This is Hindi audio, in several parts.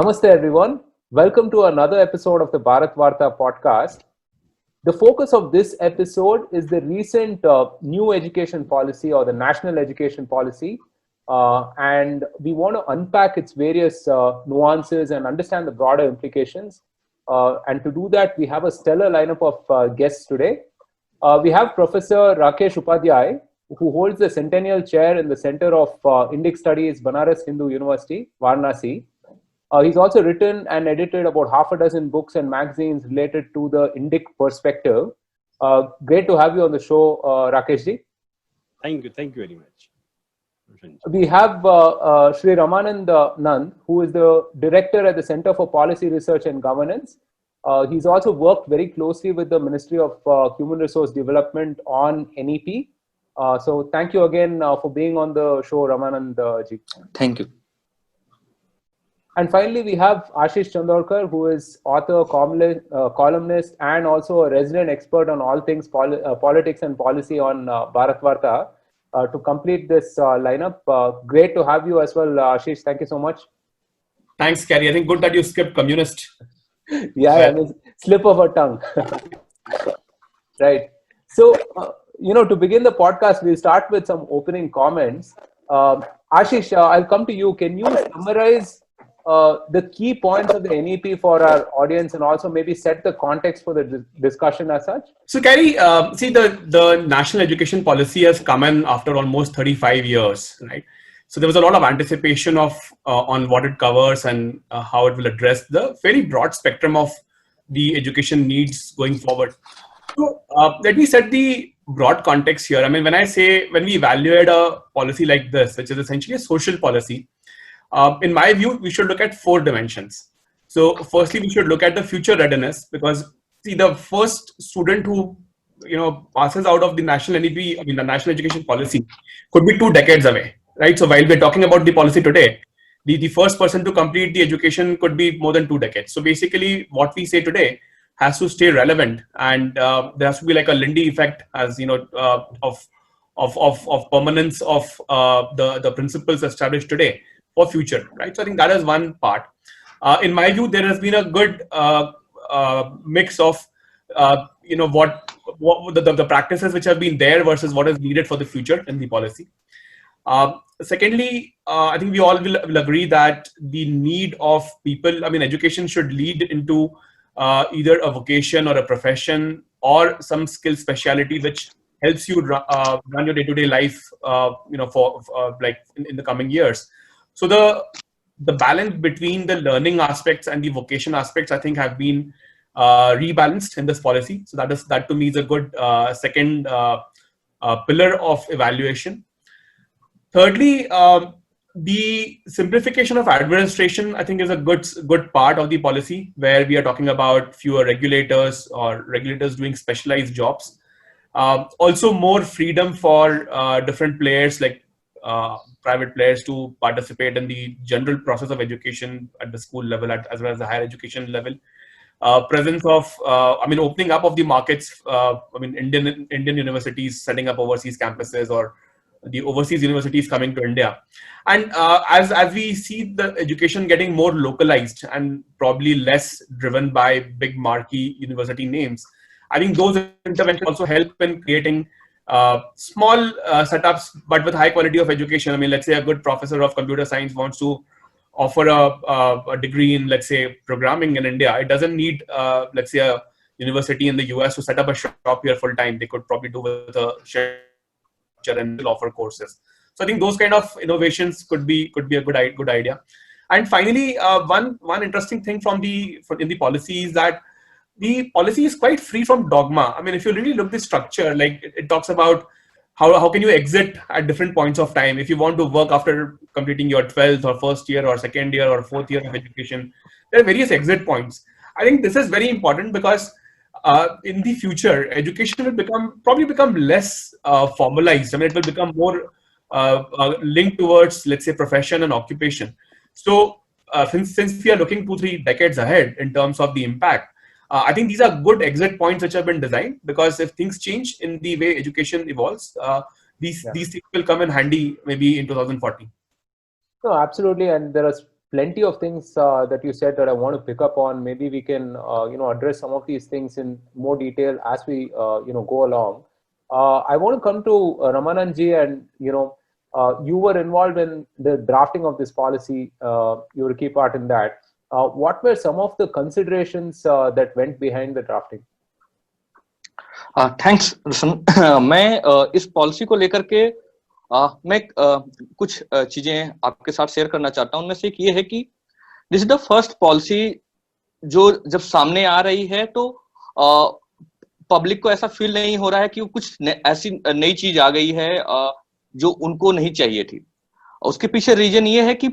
Namaste, everyone. Welcome to another episode of the Bharat Varta podcast. The focus of this episode is the recent new education policy or the national education policy. And we want to unpack its various nuances and understand the broader implications. And to do that, we have a stellar lineup of guests today. We have Professor Rakesh Upadhyay, who holds the Centennial Chair in the Center of Indic Studies, Banaras Hindu University, Varanasi. He's also written and edited about half a dozen books and magazines related to the Indic perspective. Great to have you on the show, Rakesh ji. Thank you very much. We have Shri Ramanand Nand, who is the director at the Center for Policy Research and Governance. He's also worked very closely with the Ministry of Human Resource Development on NEP. So thank you again for being on the show, Ramanand ji. Thank you. And finally, we have Ashish Chandorkar, who is author, columnist, and also a resident expert on all things politics and policy on Bharat Varta. To complete this lineup, great to have you as well, Ashish. Thank you so much. Thanks, Carrie. I think good that you skipped communist. Yeah, I mean, slip of a tongue. Right. So, to begin the podcast, we'll start with some opening comments. Ashish, I'll come to you. Can you summarize the key points of the NEP for our audience and also maybe set the context for the discussion as such? So, Carrie, see, the national education policy has come in after almost 35 years, right? So there was a lot of anticipation of on what it covers and how it will address the very broad spectrum of the education needs going forward. So let me set the broad context here. I mean, when we evaluate a policy like this, which is essentially a social policy, in my view, we should look at 4 dimensions. So firstly, we should look at the future readiness, because see, the first student who passes out of the national NEP, the national education policy, could be 2 decades away, right? So while we're talking about the policy today, the first person to complete the education could be more than 2 decades. So basically, what we say today has to stay relevant, and there has to be like a Lindy effect, as of permanence of the principles established today for future, right? So I think that is one part. In my view, there has been a good mix of what the practices which have been there versus what is needed for the future in the policy. Secondly, I think we all will agree that the need of people, education should lead into either a vocation or a profession or some skill speciality which helps you run your day-to-day life, for in the coming years. So the balance between the learning aspects and the vocation aspects, I think, have been rebalanced in this policy. So that to me is a good second pillar of evaluation. Thirdly, the simplification of administration, I think, is a good part of the policy, where we are talking about fewer regulators or regulators doing specialized jobs. Also more freedom for different players, like private players, to participate in the general process of education at the school level as well as the higher education level. Presence of, opening up of the markets, Indian universities setting up overseas campuses, or the overseas universities coming to India. And as we see the education getting more localized and probably less driven by big marquee university names, I think those interventions also help in creating small setups, but with high quality of education. Let's say a good professor of computer science wants to offer a degree in, let's say, programming in India. It doesn't need, let's say, a university in the US to set up a shop here full time. They could probably do with a share and offer courses. So I think those kind of innovations could be a good idea. And finally, one interesting thing in the policy is that the policy is quite free from dogma. If you really look at the structure, like it talks about how can you exit at different points of time. If you want to work after completing your 12th or first year or second year or fourth year of education, there are various exit points. I think this is very important because in the future, education will probably become less formalized. It will become more linked towards, let's say, profession and occupation. So since we are looking 2-3 decades ahead in terms of the impact, I think these are good exit points which have been designed, because if things change in the way education evolves, these things will come in handy maybe in 2040. No, absolutely. And there are plenty of things that you said that I want to pick up on. Maybe we can, address some of these things in more detail as we, go along. I want to come to Ramananji, and you were involved in the drafting of this policy. You were a key part in that. What were some of the considerations that went behind the drafting? Thanks Roshan. मैं इस पॉलिसी को लेकर के मैं कुछ चीजें आपके साथ शेयर करना चाहता हूं। उनमें से एक ये है कि this is the first policy जो जब सामने आ रही है तो पब्लिक को ऐसा फील नहीं हो रहा है कि कुछ ऐसी नई चीज आ गई है जो उनको नहीं चाहिए थी। उसके पीछे रीजन ये है कि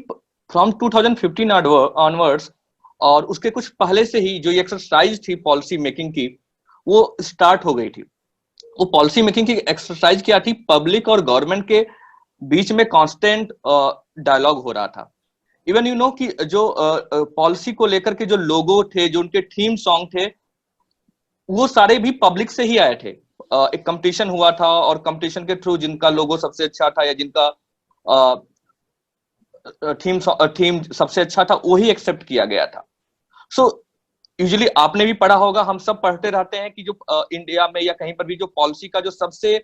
फ्रॉम 2015 ऑनवर्ड्स और उसके कुछ पहले से ही जो एक्सरसाइज थी पॉलिसी मेकिंग की वो स्टार्ट हो गई थी। वो पॉलिसी मेकिंग की एक्सरसाइज क्या थी, पब्लिक और गवर्नमेंट के बीच में कांस्टेंट डायलॉग हो रहा था। इवन यू नो कि जो पॉलिसी को लेकर के जो लोगो थे, जो उनके थीम सॉन्ग थे, वो सारे भी पब्लिक से ही आए थे। एक कंपटीशन हुआ था और कंपटीशन के थ्रू जिनका लोगो सबसे अच्छा था या जिनका थीम सबसे अच्छा था वही एक्सेप्ट किया गया था। सो यूजुअली आपने भी पढ़ा होगा, हम सब पढ़ते रहते हैं कि जो इंडिया में या कहीं पर भी जो पॉलिसी का जो सबसे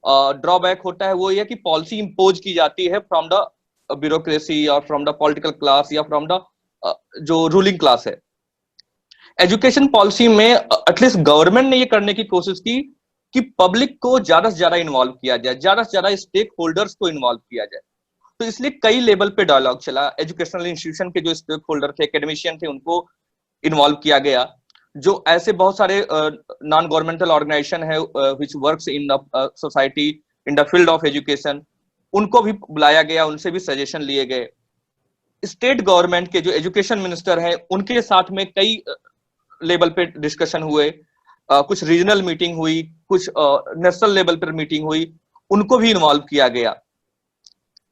ड्रॉबैक होता है वो ये कि पॉलिसी इंपोज की जाती है फ्रॉम द ब्यूरोक्रेसी और फ्रॉम द पॉलिटिकल क्लास या फ्रॉम द जो रूलिंग क्लास है। एजुकेशन पॉलिसी में एटलीस्ट गवर्नमेंट ने ये करने की कोशिश की कि पब्लिक को ज्यादा से ज्यादा इन्वॉल्व किया जाए, ज्यादा से ज्यादा स्टेक होल्डर्स को इन्वॉल्व किया जाए। तो इसलिए कई लेवल पे डायलॉग चला। एजुकेशनल इंस्टीट्यूशन के जो स्टेक होल्डर थे, एकेडमिशियन थे, उनको इन्वॉल्व किया गया। जो ऐसे बहुत सारे नॉन गवर्नमेंटल ऑर्गेनाइजेशन है which works in the society in the field of education, उनको भी बुलाया गया, उनसे भी सजेशन लिए गए। स्टेट गवर्नमेंट के जो एजुकेशन मिनिस्टर हैं उनके साथ में कई लेवल पे डिस्कशन हुए, कुछ रीजनल मीटिंग हुई, कुछ नेशनल लेवल पर मीटिंग हुई, उनको भी इन्वॉल्व किया गया।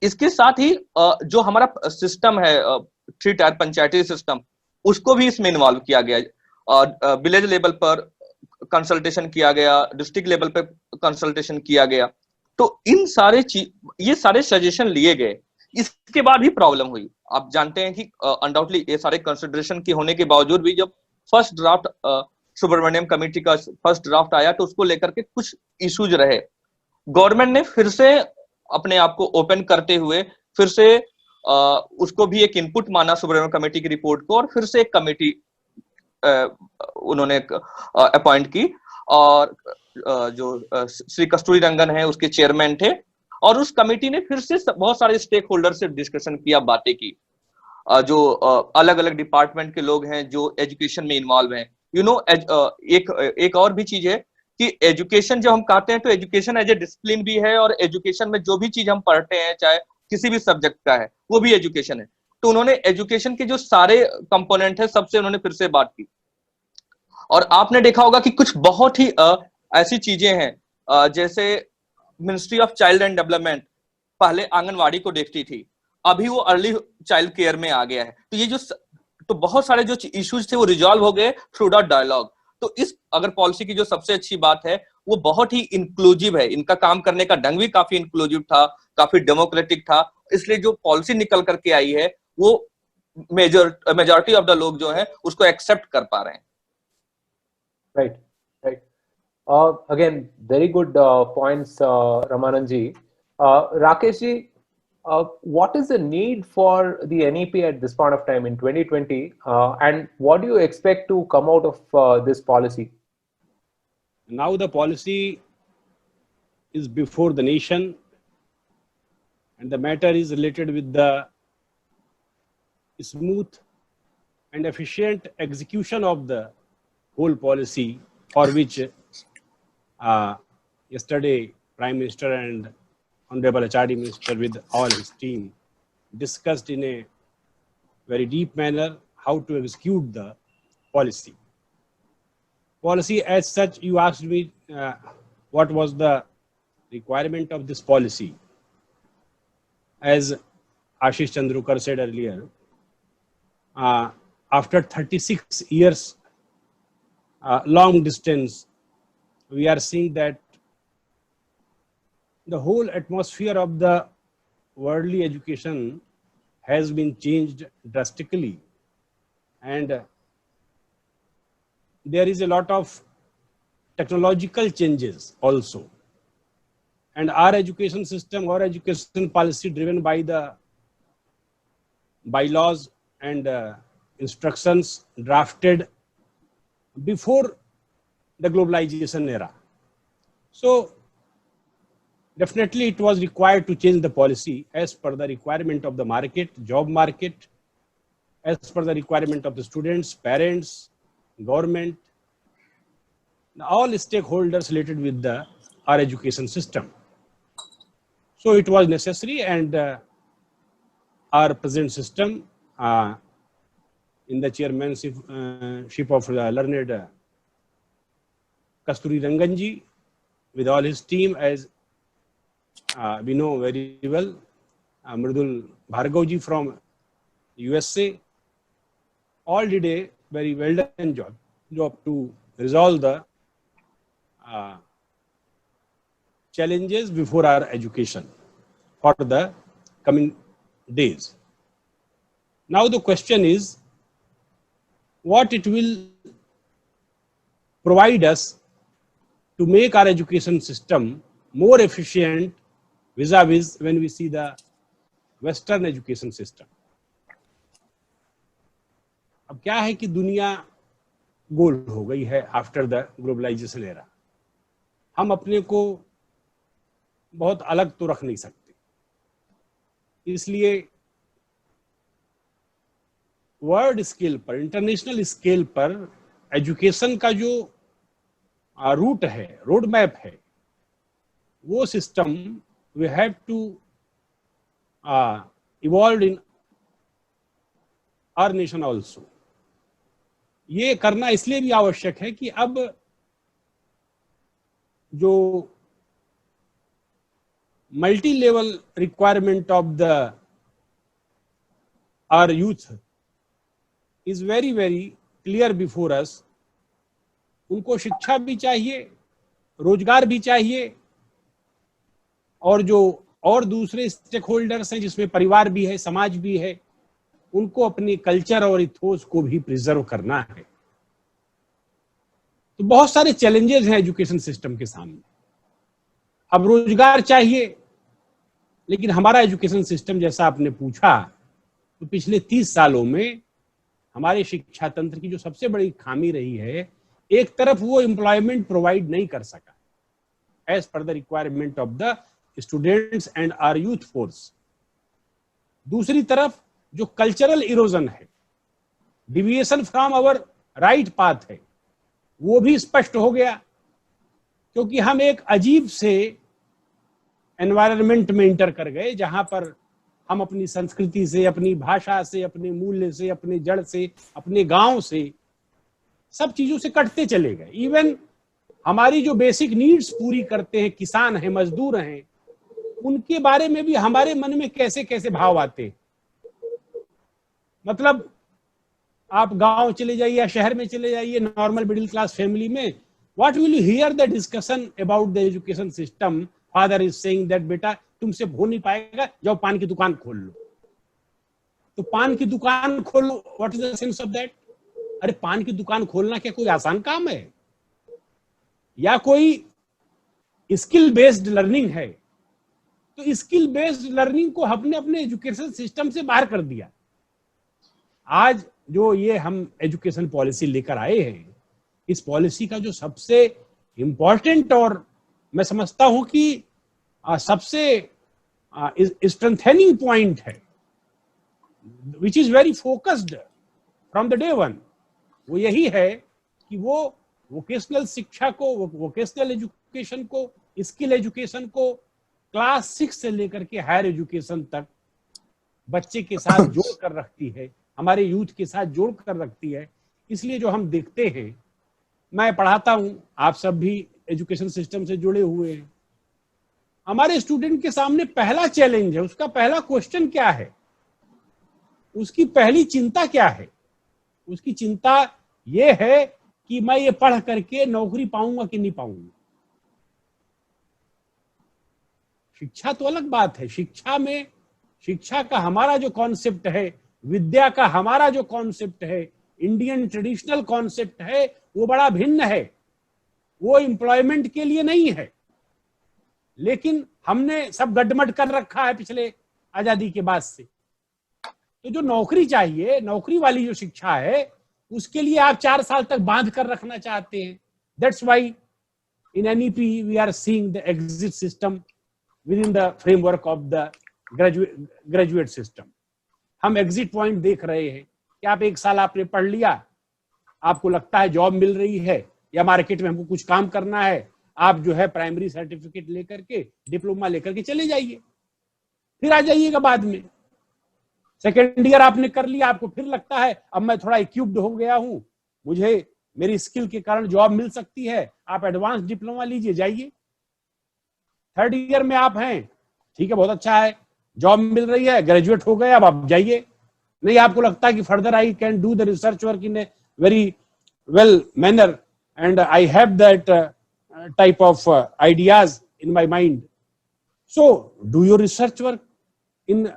इसके साथ ही जो हमारा सिस्टम है 3 टायर पंचायती सिस्टम, उसको भी इसमें इन्वॉल्व किया गया। विलेज लेवल पर कंसल्टेशन किया गया, डिस्ट्रिक्ट लेवल पर कंसल्टेशन किया गया। तो इन सारे ये सारे सजेशन लिए गए। इसके बाद भी प्रॉब्लम हुई। आप जानते हैं कि अनडाउटली ये सारे कंसिडरेशन के होने के बावजूद भी जब फर्स्ट ड्राफ्ट सुब्रमण्यम कमेटी का फर्स्ट ड्राफ्ट आया तो उसको लेकर के कुछ इश्यूज रहे। गवर्नमेंट ने फिर से अपने आप को ओपन करते हुए फिर से उसको भी एक इनपुट माना सुब्रमण्यम कमेटी की रिपोर्ट को, और फिर से एक कमेटी उन्होंने अपॉइंट की और जो श्री कस्तूरी रंगन है उसके चेयरमैन थे, और उस कमेटी ने फिर से बहुत सारे स्टेक होल्डर से डिस्कशन किया, बातें की। जो अलग अलग डिपार्टमेंट के लोग हैं जो एजुकेशन में इन्वॉल्व हैं। यू नो एक और भी चीज है कि एजुकेशन जब हम कहते हैं तो एजुकेशन एज ए डिसिप्लिन भी है, और एजुकेशन में जो भी चीज हम पढ़ते हैं चाहे किसी भी सब्जेक्ट का है वो भी एजुकेशन है। तो उन्होंने एजुकेशन के जो सारे कंपोनेंट है सबसे उन्होंने फिर से बात की। और आपने देखा होगा कि कुछ बहुत ही ऐसी चीजें हैं जैसे ministry of child and development पहले आंगनवाड़ी को देखती थी, अभी वो अर्ली चाइल्ड केयर में आ गया है। तो ये जो तो बहुत सारे जो इश्यूज थे वो रिजॉल्व हो गए थ्रू द डायलॉग। तो इस अगर पॉलिसी की जो सबसे अच्छी बात है वो बहुत ही इंक्लूसिव है। इनका काम करने का ढंग भी काफी इंक्लूसिव था, काफी डेमोक्रेटिक था। इसलिए जो पॉलिसी निकल करके आई है वो मेजॉरिटी ऑफ द लोग जो है उसको एक्सेप्ट कर पा रहे हैं। Right right. Again very good points Ramanand ji. Rakesh ji, what is the need for the NEP at this point of time in 2020, and what do you expect to come out of this policy? Now the policy is before the nation, and the matter is related with the smooth and efficient execution of the whole policy, for which yesterday Prime Minister and Honorable HRD Minister with all his team discussed in a very deep manner how to execute the policy. Policy as such, you asked me what was the requirement of this policy. As Ashish Chandrukar said earlier, after 36 years long distance, we are seeing that the whole atmosphere of the worldly education has been changed drastically, and there is a lot of technological changes also, and our education system or education policy driven by the bylaws and instructions drafted before the globalization era. So definitely it was required to change the policy as per the requirement of the market, job market, as per the requirement of the students, parents, government, all stakeholders related with our education system. So it was necessary, and our present system in the chairmanship of the learned Kasturi Ranganji with all his team, as we know very well, Mridul Bhargavji from USA, all did a very well done job to resolve the challenges before our education for the coming days. Now the question is, what it will provide us to make our education system more efficient vis-a-vis when we see the Western education system. अब क्या है कि दुनिया गोल हो गई है आफ्टर द ग्लोबलाइजेशन एरा. हम अपने को बहुत अलग तो रख नहीं सकते, इसलिए वर्ल्ड स्केल पर, इंटरनेशनल स्केल पर एजुकेशन का जो रूट है, रोड मैप है, वो system we have to evolve in our nation also. ये करना इसलिए भी आवश्यक है कि अब जो multi level requirement of the our youth is very very clear before us. उनको शिक्षा भी चाहिए, रोजगार भी चाहिए, और जो और दूसरे स्टेक होल्डर्स हैं जिसमें परिवार भी है, समाज भी है, उनको अपने कल्चर और इथोस को भी प्रिजर्व करना है. तो बहुत सारे चैलेंजेस हैं एजुकेशन सिस्टम के सामने. अब रोजगार चाहिए, लेकिन हमारा एजुकेशन सिस्टम, जैसा आपने पूछा, तो पिछले 30 सालों में हमारे शिक्षा तंत्र की जो सबसे बड़ी खामी रही है, एक तरफ वो एम्प्लॉयमेंट प्रोवाइड नहीं कर सका as per the requirement of the students and our youth force. दूसरी तरफ जो कल्चरल इरोजन है, deviation from our right path है, वो भी स्पष्ट हो गया, क्योंकि हम एक अजीब से एनवायरनमेंट में इंटर कर गए जहां पर हम अपनी संस्कृति से, अपनी भाषा से, अपने मूल्य से, अपने जड़ से, अपने गांव से, सब चीजों से कटते चले गए. इवन हमारी जो बेसिक नीड्स पूरी करते हैं, किसान हैं, मजदूर हैं, उनके बारे में भी हमारे मन में कैसे कैसे भाव आते हैं. मतलब आप गांव चले जाइए या शहर में चले जाइए, नॉर्मल मिडिल क्लास फैमिली में, what will you here the discussion about the education system. Father is saying that बेटा तुमसे हो नहीं पाएगा, जाओ पान की दुकान खोल लो. तो पान की दुकान खोल लो, what is the sense of that? अरे पान की दुकान खोलना क्या कोई आसान काम है? या कोई स्किल बेस्ड लर्निंग है? तो स्किल बेस्ड लर्निंग को हमने अपने एजुकेशन सिस्टम से बाहर कर दिया. आज जो ये हम एजुकेशन पॉलिसी लेकर आए हैं, इस पॉलिसी का जो सबसे इंपॉर्टेंट और मैं समझता हूं कि सबसे स्ट्रेंथनिंग पॉइंट है, which is very focused from the day one, वो यही है कि वो वोकेशनल शिक्षा को, वोकेशनल एजुकेशन को, स्किल एजुकेशन को क्लास 6 से लेकर के हायर एजुकेशन तक बच्चे के साथ जोड़ कर रखती है, हमारे यूथ के साथ जोड़ कर रखती है. इसलिए जो हम देखते हैं, मैं पढ़ाता हूं, आप सब भी एजुकेशन सिस्टम से जुड़े हुए हैं, हमारे स्टूडेंट के सामने पहला चैलेंज है, उसका पहला क्वेश्चन क्या है, उसकी पहली चिंता क्या है? उसकी चिंता ये है कि मैं ये पढ़ करके नौकरी पाऊंगा कि नहीं पाऊंगा. शिक्षा तो अलग बात है, शिक्षा में शिक्षा का हमारा जो कॉन्सेप्ट है, विद्या का हमारा जो कॉन्सेप्ट है, इंडियन ट्रेडिशनल कॉन्सेप्ट है, वो बड़ा भिन्न है। वो एम्प्लॉयमेंट के लिए नहीं है, लेकिन हमने सब गडमड कर रखा है पिछले आजादी के बाद से। तो जो नौकरी चाहिए, नौकरी वाली जो शिक्षा है, उसके लिए आप 4 साल तक बांध कर रखना चाहते हैं। That's why in NEP we are seeing the exit system within the framework of the graduate system. हम एग्जिट पॉइंट देख रहे हैं कि आप 1 साल आपने पढ़ लिया, आपको लगता है जॉब मिल रही है या मार्केट में हमको कुछ काम करना है, आप जो है प्राइमरी सर्टिफिकेट लेकर के, डिप्लोमा लेकर के चले जाइए, फिर आ जाइएगा बाद में। सेकेंड ईयर आपने कर लिया, आपको फिर लगता है अब मैं थोड़ा इक्विप्ड हो गया हूं, मुझे मेरी स्किल के कारण जॉब मिल सकती है, आप एडवांस डिप्लोमा लीजिए, जाइए। थर्ड ईयर में आप हैं, ठीक है, बहुत अच्छा है, जॉब मिल रही है, ग्रेजुएट हो गए, अब आप जाइए। नहीं, आपको लगता है कि further I can do the research work in a very well manner and I have that type of ideas in my mind, so do your research work in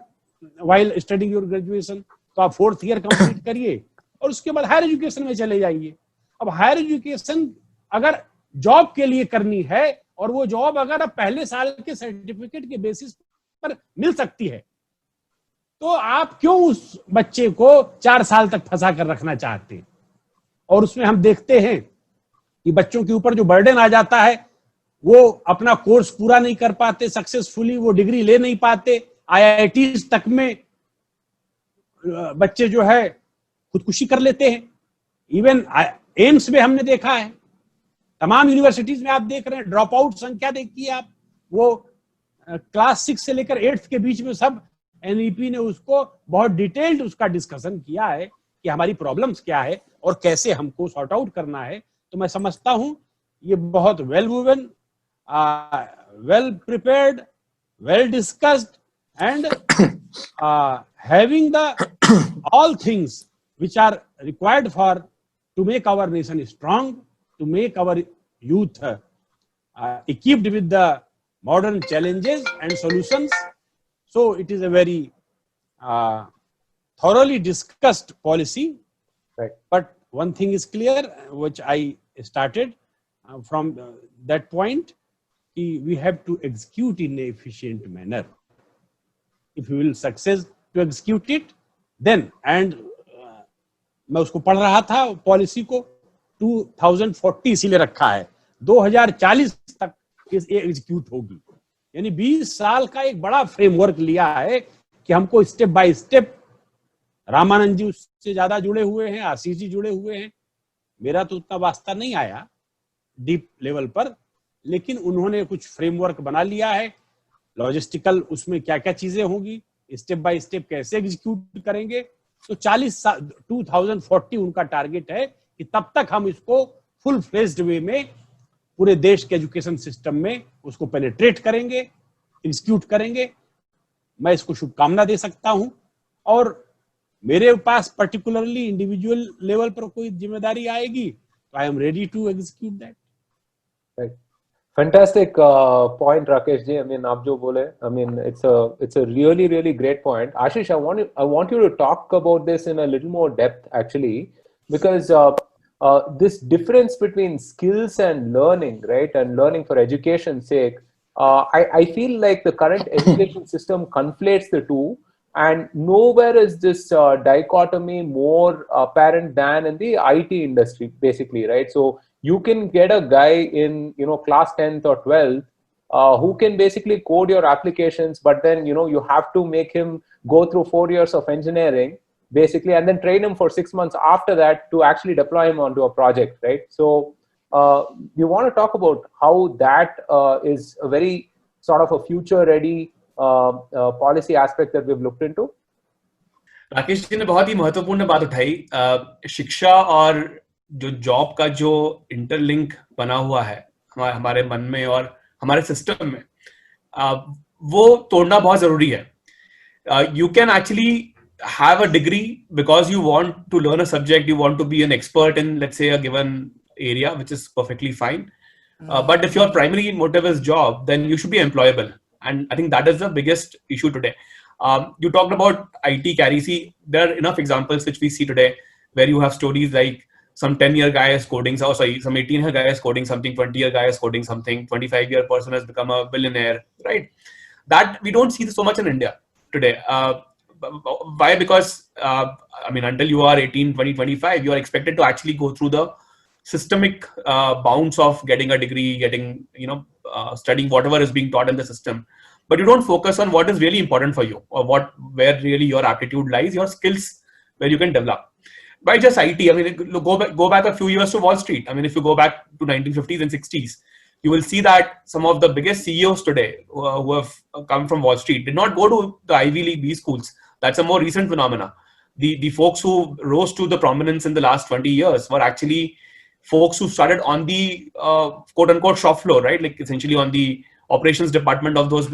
while studying your graduation। तो आप 4th ईयर कंप्लीट करिए और उसके बाद हायर एजुकेशन में चले जाइए। अब हायर एजुकेशन अगर जॉब के लिए करनी है और वो जॉब अगर अब पहले साल के सर्टिफिकेट के बेसिस पर मिल सकती है, तो आप क्यों उस बच्चे को 4 साल तक फंसा कर रखना चाहते हैं? और उसमें हम देखते हैं कि बच्चों के ऊपर जो बर्डन आ जाता है, वो अपना कोर्स पूरा नहीं कर पाते सक्सेसफुली, वो डिग्री ले नहीं पाते। IITs तक में बच्चे जो है खुदकुशी कर लेते हैं। इवन एम्स में हमने देखा है, तमाम यूनिवर्सिटीज में आप देख रहे हैं, ड्रॉप आउट संख्या देखिए आप, वो क्लास 6 से लेकर 8th के बीच में सब NEP ने उसको बहुत डिटेल्ड उसका डिस्कशन किया है कि हमारी प्रॉब्लम्स क्या है और कैसे हमको सॉर्ट आउट करना है। तो मैं समझता हूं ये बहुत well woven, well prepared, well discussed and having the all things which are required for to make our nation strong, to make our youth equipped with the modern challenges and solutions. So it is a very thoroughly discussed policy. Right. But one thing is clear, which I started from that point, we have to execute in an efficient manner. If we will success to execute it, then and मैं उसको पढ़ रहा था पॉलिसी को, 2040 इसीलिए रखा है, 2040 तक ये एग्जीक्यूट होगी। यानी 20 साल का एक बड़ा फ्रेमवर्क लिया है कि हमको स्टेप बाय स्टेप, रामानंद जी उससे ज्यादा जुड़े हुए हैं, आशीष जी जुड़े हुए हैं, मेरा तो उतना वास्ता नहीं आया डीप लेवल पर, लेकिन उन्होंने कुछ फ्रेमवर्क बना लिया है। लॉजिस्टिकल उसमें क्या क्या चीजें होंगी, स्टेप बाय स्टेप कैसे एग्जीक्यूट करेंगे। तो 2040 उनका टारगेट है कि तब तक हम इसको फुल फ्लेज्ड वे में पूरे देश के एजुकेशन सिस्टम में उसको पेनिट्रेट करेंगे, एग्जीक्यूट करेंगे। मैं इसको शुभकामना दे सकता हूं, और मेरे पास पर्टिकुलरली इंडिविजुअल लेवल पर कोई जिम्मेदारी आएगी तो I am ready to execute that. Fantastic point, Rakesh ji. I mean, aap jo bole, I mean, it's a really, really great point. Ashish, I want you to talk about this in a little more depth, actually, because this difference between skills and learning, right, and learning for education's sake, I feel like the current education system conflates the two, and nowhere is this dichotomy more apparent than in the IT industry, basically, right? So you can get a guy in, class 10th or 12th who can basically code your applications, but then, you have to make him go through 4 years of engineering, basically, and then train him for 6 months after that to actually deploy him onto a project, right? So you want to talk about how that is a very sort of a future-ready policy aspect that we've looked into? Rakesh ji ने बहुत ही महत्वपूर्ण बात उठाई। शिक्षा और जो जॉब का जो इंटरलिंक बना हुआ है हमारे मन में और हमारे सिस्टम में, वो तोड़ना बहुत जरूरी है। You can actually have a degree because you want to learn a subject, you want to be an expert in let's say a given area, which is perfectly fine, but if your primary motive is job, then you should be employable, and I think that is the biggest issue today. You talked about IT carry. See, there are enough examples which we see today where you have stories like some 10-year guy is coding, some 18-year guy is coding something, 20-year guy is coding something, 25-year person has become a billionaire, right? That we don't see so much in India today. Why? Because, until you are 18, 20, 25, you are expected to actually go through the systemic bounds of getting a degree, getting, studying whatever is being taught in the system. But you don't focus on what is really important for you, or where really your aptitude lies, your skills, where you can develop. By just IT, go back a few years to Wall Street. If you go back to 1950s and 60s, you will see that some of the biggest CEOs today who have come from Wall Street did not go to the Ivy League B schools. That's a more recent phenomena. The folks who rose to the prominence in the last 20 years were actually folks who started on the quote unquote shop floor, right? Like essentially on the operations department of those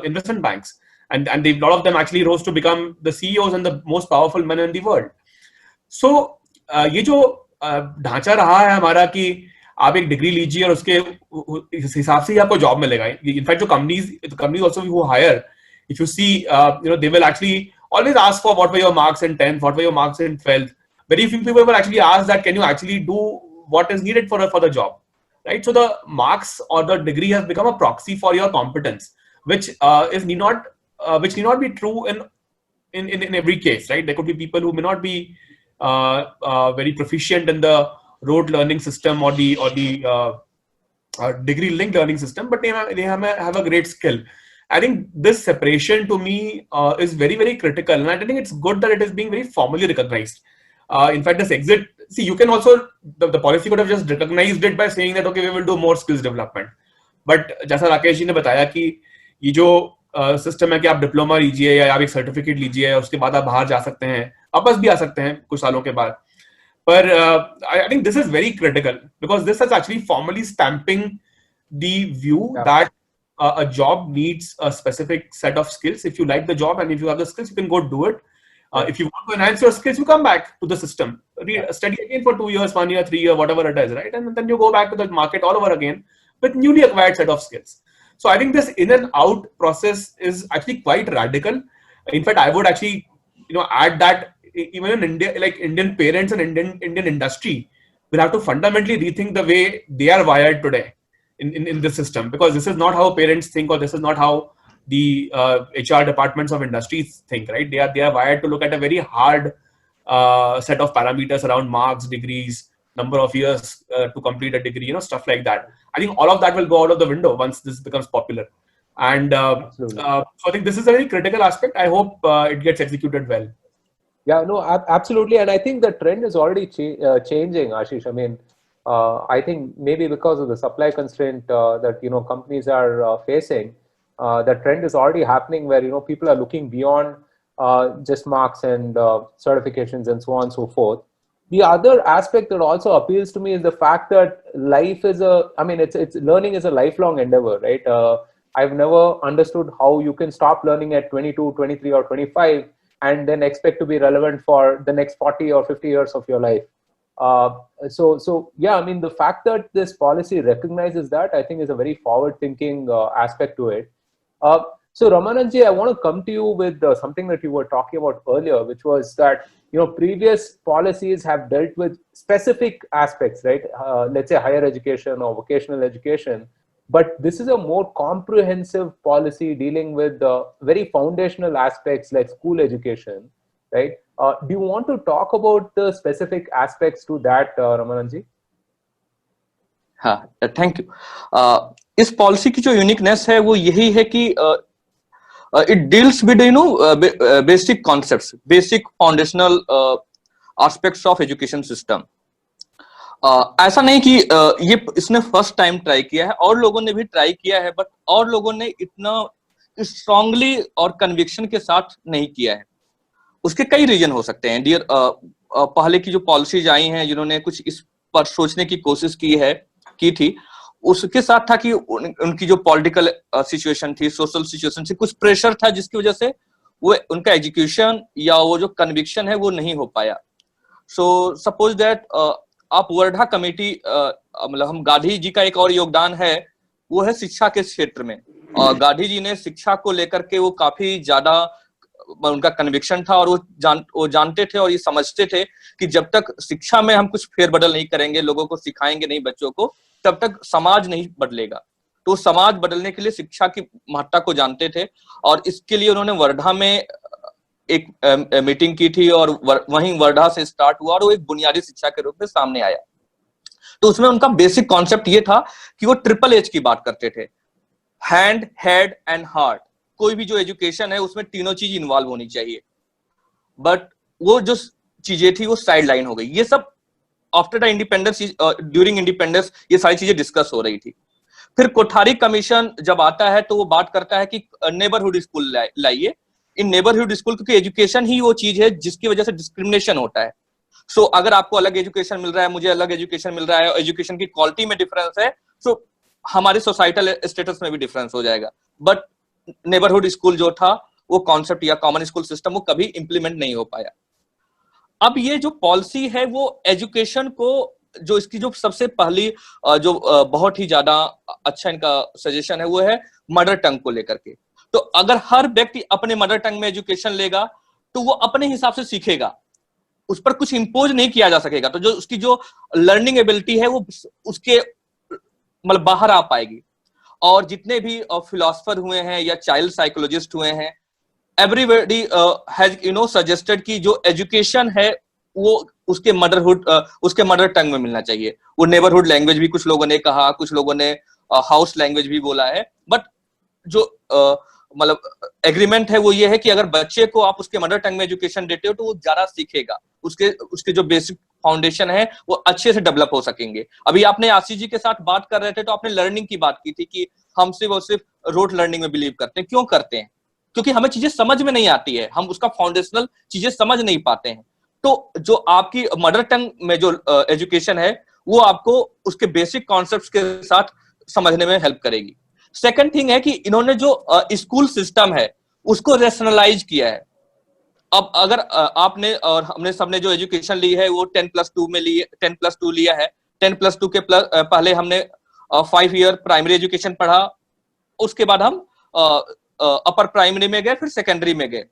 investment banks. And a lot of them actually rose to become the CEOs and the most powerful men in the world. So ये जो ढांचा रहा है हमारा कि आप एक डिग्री लीजिए और उसके इस हिसाब से ही आपको जॉब मिलेगा. इनफैक्ट जो companies also who hire, if you see, they will actually always ask for what were your marks in 10th, what were your marks in 12th. Very few people will actually ask that, can you actually do what is needed for the job, right? So the marks or the degree has become a proxy for your competence, which need not be true in every case, right? There could be people who may not be very proficient in the rote learning system or the degree linked learning system, but they have a great skill. I think this separation to me is very, very critical, and I think it's good that it is being very formally recognized. In fact, this exit, see, you can also, the policy could have just recognized it by saying that, okay, we will do more skills development. But जैसा राकेश जी ने बताया कि ये जो सिस्टम है कि आप डिप्लोमा लीजिए या आप एक सर्टिफिकेट लीजिए, उसके बाद आप बाहर जा सकते हैं, वापस भी आ सकते हैं कुछ सालों के बाद. But I think this is very critical because this is actually formally stamping the view that a job needs a specific set of skills. If you like the job and if you have the skills, you can go do it. If you want to enhance your skills, you come back to the system, study again for 2 years, 1 year, 3 years, whatever it is, right? And then you go back to the market all over again with newly acquired set of skills. So I think this in and out process is actually quite radical. In fact, I would actually, add that even in India, like Indian parents and Indian industry will have to fundamentally rethink the way they are wired today in the system, because this is not how parents think, or this is not how the HR departments of industries think, right? They are wired to look at a very hard set of parameters around marks, degrees, number of years to complete a degree, stuff like that. I think all of that will go out of the window once this becomes popular. And so I think this is a very critical aspect. I hope it gets executed well. Yeah, no, absolutely. And I think the trend is already changing, Ashish. I think maybe because of the supply constraint that, companies are facing, the trend is already happening where, people are looking beyond just marks and certifications and so on and so forth. The other aspect that also appeals to me is the fact that life is it's learning is a lifelong endeavor, right? I've never understood how you can stop learning at 22, 23 or 25 and then expect to be relevant for the next 40 or 50 years of your life. The fact that this policy recognizes that, I think, is a very forward-thinking aspect to it. So Ramananji, I want to come to you with something that you were talking about earlier, which was that, previous policies have dealt with specific aspects, right? Let's say higher education or vocational education. But this is a more comprehensive policy dealing with very foundational aspects like school education, right? Do you want to talk about the specific aspects to that, Ramananji? हाँ, थैंक यू. इस पॉलिसी की जो यूनिकनेस है वो यही है कि it deals with basic concepts, basic foundational aspects of education system. ऐसा नहीं कि ये इसने फर्स्ट टाइम ट्राई किया है, और लोगों ने भी ट्राई किया है, बट और लोगों ने इतना स्ट्रांगली और कन्विक्शन के साथ नहीं किया है. उसके कई रीजन हो सकते हैं. डियर, पहले की जो पॉलिसीज आई हैं जिन्होंने कुछ इस पर सोचने की कोशिश की थी, उसके साथ था कि उनकी जो पॉलिटिकल सिचुएशन थी, सोशल सिचुएशन थी, कुछ प्रेशर था जिसकी वजह से वो उनका एजुकेशन या वो जो कन्विक्शन है वो नहीं हो पाया. सो सपोज दैट आप वर्धा कमेटी, मतलब हम गांधी जी का एक और योगदान है वो है शिक्षा के क्षेत्र में. गांधी जी ने शिक्षा को लेकर के वो काफी ज्यादा उनका कन्विक्शन था और वो जानते थे और ये समझते थे कि जब तक शिक्षा में हम कुछ फेरबदल नहीं करेंगे, लोगों को सिखाएंगे नहीं बच्चों को, तब तक समाज नहीं बदलेगा। तो समाज बदलने के लिए शिक्षा की महत्ता को जानते थे और इसके लिए उन्होंने वर्धा में एक मीटिंग की थी और वहीं वर्धा से स्टार्ट हुआ और वो एक बुनियादी शिक्षा के रूप में सामने आया। तो उसमें उनका बेसिक कॉन्सेप्ट ये था कि वो ट्रिपल एच की बात करते थे, हैंड, हेड एंड हार्ट। कोई भी जो एजुकेशन है उसमें तीनों चीज इन्वॉल्व होनी चाहिए, बट वो जो चीजें थी वो साइड लाइन हो गई। ये सब after the independence, during independence ये सारी चीजें डिस्कस हो रही थी। फिर कोठारी कमीशन जब आता है तो वो बात करता है कि नेबरहुड स्कूल लाइए। इन नेबरहुड स्कूल, क्योंकि एजुकेशन ही वो चीज है जिसकी वजह से डिस्क्रिमिनेशन होता है। सो अगर आपको अलग एजुकेशन मिल रहा है, मुझे अलग एजुकेशन मिल रहा है, एजुकेशन की क्वालिटी में डिफरेंस है, सो हमारे सोसाइटल स्टेटस में भी डिफरेंस हो जाएगा। बट नेबरहुड स्कूल जो था वो कॉन्सेप्ट या कॉमन स्कूल सिस्टम वो कभी इंप्लीमेंट नहीं हो पाया। अब ये जो पॉलिसी है वो एजुकेशन को, जो इसकी जो सबसे पहली जो बहुत ही ज्यादा अच्छा इनका सजेशन है वो है मदर टंग को लेकर के। तो अगर हर व्यक्ति अपने मदर टंग में एजुकेशन लेगा तो वो अपने हिसाब से सीखेगा, उस पर कुछ इंपोज नहीं किया जा सकेगा। तो जो उसकी जो लर्निंग एबिलिटी है वो उसके मतलब बाहर आ पाएगी। और जितने भी फिलोसफर हुए हैं या चाइल्ड साइकोलॉजिस्ट हुए हैं, एवरीबॉडी हैज सजेस्टेड कि जो एजुकेशन है वो उसके मदर टंग में मिलना चाहिए। वो नेबरहुड लैंग्वेज भी कुछ लोगों ने कहा, कुछ लोगों ने हाउस लैंग्वेज भी बोला है, बट जो मतलब एग्रीमेंट है वो ये है कि अगर बच्चे को आप उसके मदर टंग में एजुकेशन देते हो तो वो ज्यादा सीखेगा, उसके जो बेसिक फाउंडेशन है वो अच्छे से डेवलप हो सकेंगे। अभी आपने आशीष जी के साथ बात कर रहे थे तो आपने लर्निंग की बात की थी कि हम सिर्फ और सिर्फ रोट लर्निंग में बिलीव करते हैं। क्यों करते हैं? क्योंकि हमें चीजें समझ में नहीं आती है, हम उसका फाउंडेशनल चीजें समझ नहीं पाते हैं। तो जो आपकी मदर टंग में जो एजुकेशन है वो आपको उसके बेसिक कॉन्सेप्ट्स के साथ समझने में हेल्प करेगी। सेकंड थिंग है कि इन्होंने जो स्कूल सिस्टम है उसको रैशनलाइज किया है। अब अगर आपने और हमने सबने जो एजुकेशन ली है वो 10+2 में ली, 10+2 लिया है। 10+2 के पहले हमने 5 ईयर प्राइमरी एजुकेशन पढ़ा, उसके बाद हम अपर प्राइमरी में गए, फिर सेकेंडरी में गए।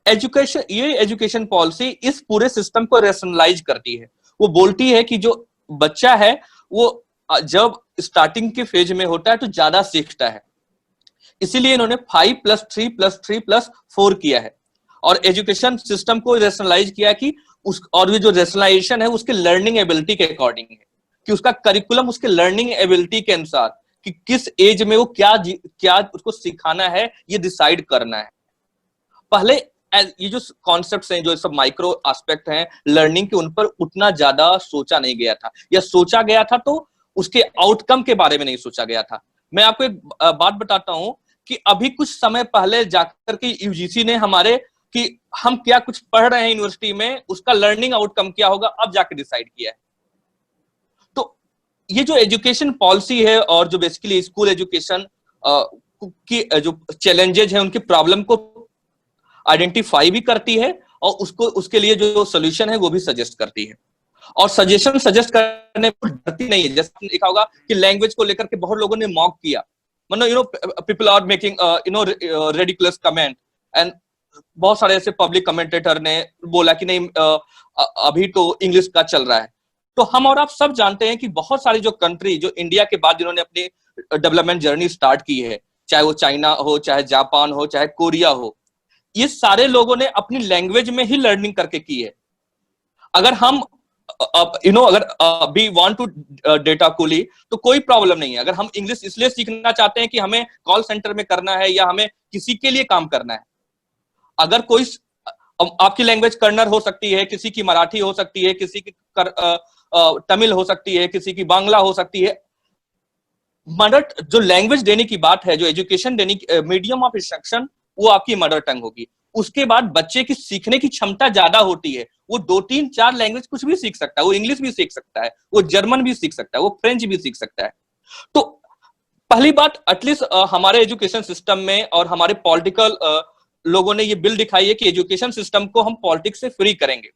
ये एजुकेशन पॉलिसी इस पूरे सिस्टम को रैशनलाइज करती है। वो बोलती है कि जो बच्चा है वो जब स्टार्टिंग के फेज में होता है तो ज्यादा सीखता है, इसीलिए इन्होंने 5+3+3+4 किया है और एजुकेशन सिस्टम को रैशनलाइज किया कि और ये जो रैशनलाइजेशन है उसके लर्निंग एबिलिटी के अकॉर्डिंग है, कि उसका करिकुलम उसके लर्निंग एबिलिटी के अनुसार कि किस एज में वो क्या उसको सिखाना है ये डिसाइड करना है। पहले ये जो कॉन्सेप्ट्स हैं, जो सब माइक्रो एस्पेक्ट हैं लर्निंग के, उन पर उतना ज्यादा सोचा नहीं गया था, या सोचा गया था तो उसके आउटकम के बारे में नहीं सोचा गया था। मैं आपको एक बात बताता हूं कि अभी कुछ समय पहले जाकर के यूजीसी ने हमारे कि हम क्या कुछ पढ़ रहे हैं यूनिवर्सिटी में उसका लर्निंग आउटकम क्या होगा अब जाकर डिसाइड किया है। तो ये जो एजुकेशन पॉलिसी है और जो बेसिकली स्कूल एजुकेशन की जो चैलेंजेस है उनकी प्रॉब्लम को आइडेंटिफाई भी करती है और उसके लिए जो सोल्यूशन है वो भी सजेस्ट करती है। और सजेशन सजेस्ट करने में डरती नहीं है। जैसे आपने देखा होगा कि लैंग्वेज को लेकर के बहुत लोगों ने मॉक किया, मतलब people are making ridiculous comment, and बहुत सारे ऐसे पब्लिक कमेंटेटर ने बोला कि नहीं अभी तो इंग्लिश का चल रहा है। तो हम और आप सब जानते हैं कि बहुत सारी जो कंट्री जो इंडिया के बाद जिन्होंने अपनी डेवलपमेंट जर्नी स्टार्ट की है, चाहे वो चाइना हो, चाहे जापान हो, चाहे कोरिया हो, ये सारे लोगों ने अपनी लैंग्वेज में ही लर्निंग करके की है। अगर हम अगर वी वांट टू डेटा कूली तो कोई प्रॉब्लम नहीं है। अगर हम इंग्लिश इसलिए सीखना चाहते हैं कि हमें कॉल सेंटर में करना है या हमें किसी के लिए काम करना है, अगर कोई आपकी लैंग्वेज कन्नड़ हो सकती है, किसी की मराठी हो सकती है, किसी की तमिल हो सकती है, किसी की बांग्ला हो सकती है। मदर जो लैंग्वेज देने की बात है, जो एजुकेशन देने की मीडियम ऑफ इंस्ट्रक्शन, वो आपकी मदर टंग होगी। उसके बाद बच्चे की सीखने की क्षमता ज्यादा होती है, वो 2-3-4 लैंग्वेज कुछ भी सीख सकता है, वो इंग्लिश भी सीख सकता है, वो जर्मन भी सीख सकता है, वो फ्रेंच भी सीख सकता है। तो पहली बात एटलीस्ट हमारे एजुकेशन सिस्टम में और हमारे पॉलिटिकल लोगों ने ये बिल दिखाई है कि एजुकेशन सिस्टम को हम पॉलिटिक्स से फ्री करेंगे।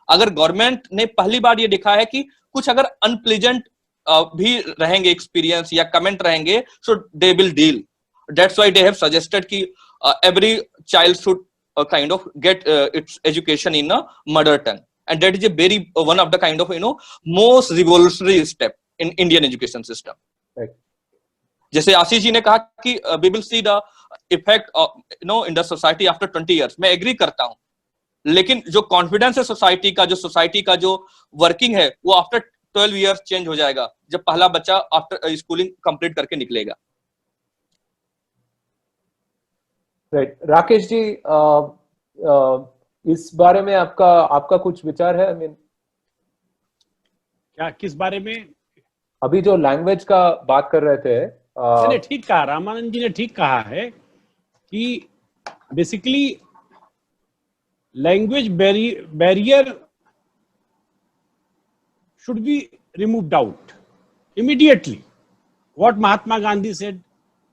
अगर गवर्नमेंट ने पहली बार ये दिखा है कि कुछ अगर अनप्लीजेंट भी रहेंगे एक्सपीरियंस या कमेंट रहेंगे, so they will deal. That's why they have suggested कि every child should kind of get its education in a mother tongue, and that is a very one of the kind of most revolutionary step in Indian education system. Right. जैसे आशीष जी ने कहा कि we will see the effect in the society after 20 years. मैं एग्री करता हूं, लेकिन जो कॉन्फिडेंस है सोसाइटी का, जो सोसाइटी का जो वर्किंग है, वो आफ्टर 12 इयर्स चेंज हो जाएगा जब पहला बच्चा आफ्टर स्कूलिंग कंप्लीट करके निकलेगा. राइट. राकेश जी, इस बारे में आपका कुछ विचार है? क्या, किस बारे में? अभी जो लैंग्वेज का बात कर रहे थे. मैंने ठीक कहा, रामानंद जी ने ठीक कहा है कि basically language barrier should be removed out immediately. What Mahatma Gandhi said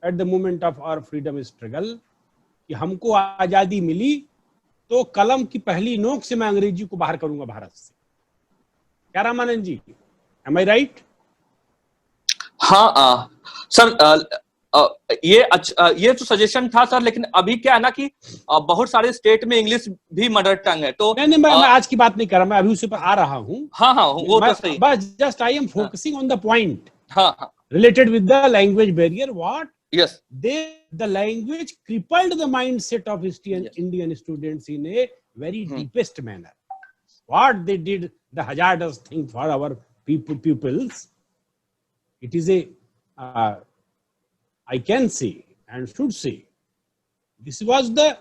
at the moment of our freedom struggle, कि हमको आजादी मिली तो कलम की पहली नोक से मैं अंग्रेजी को बाहर करूंगा भारत से. क्या रामानंद जी, am I right? हाँ सर, ये तो सजेशन था सर, लेकिन अभी क्या है ना कि बहुत सारे स्टेट में इंग्लिश भी मदर टंग है. तो नहीं, मैं आज की बात नहीं कर रहा, मैं अभी उसी पर आ रहा हूँ. हाँ, वो तो सही. बस just I am focusing on the point related with the language barrier. What? Yes. The language crippled the mindset of Indian students in a very deepest manner. What they did, the hazardous thing for our pupils, it is I can say and should say, this was the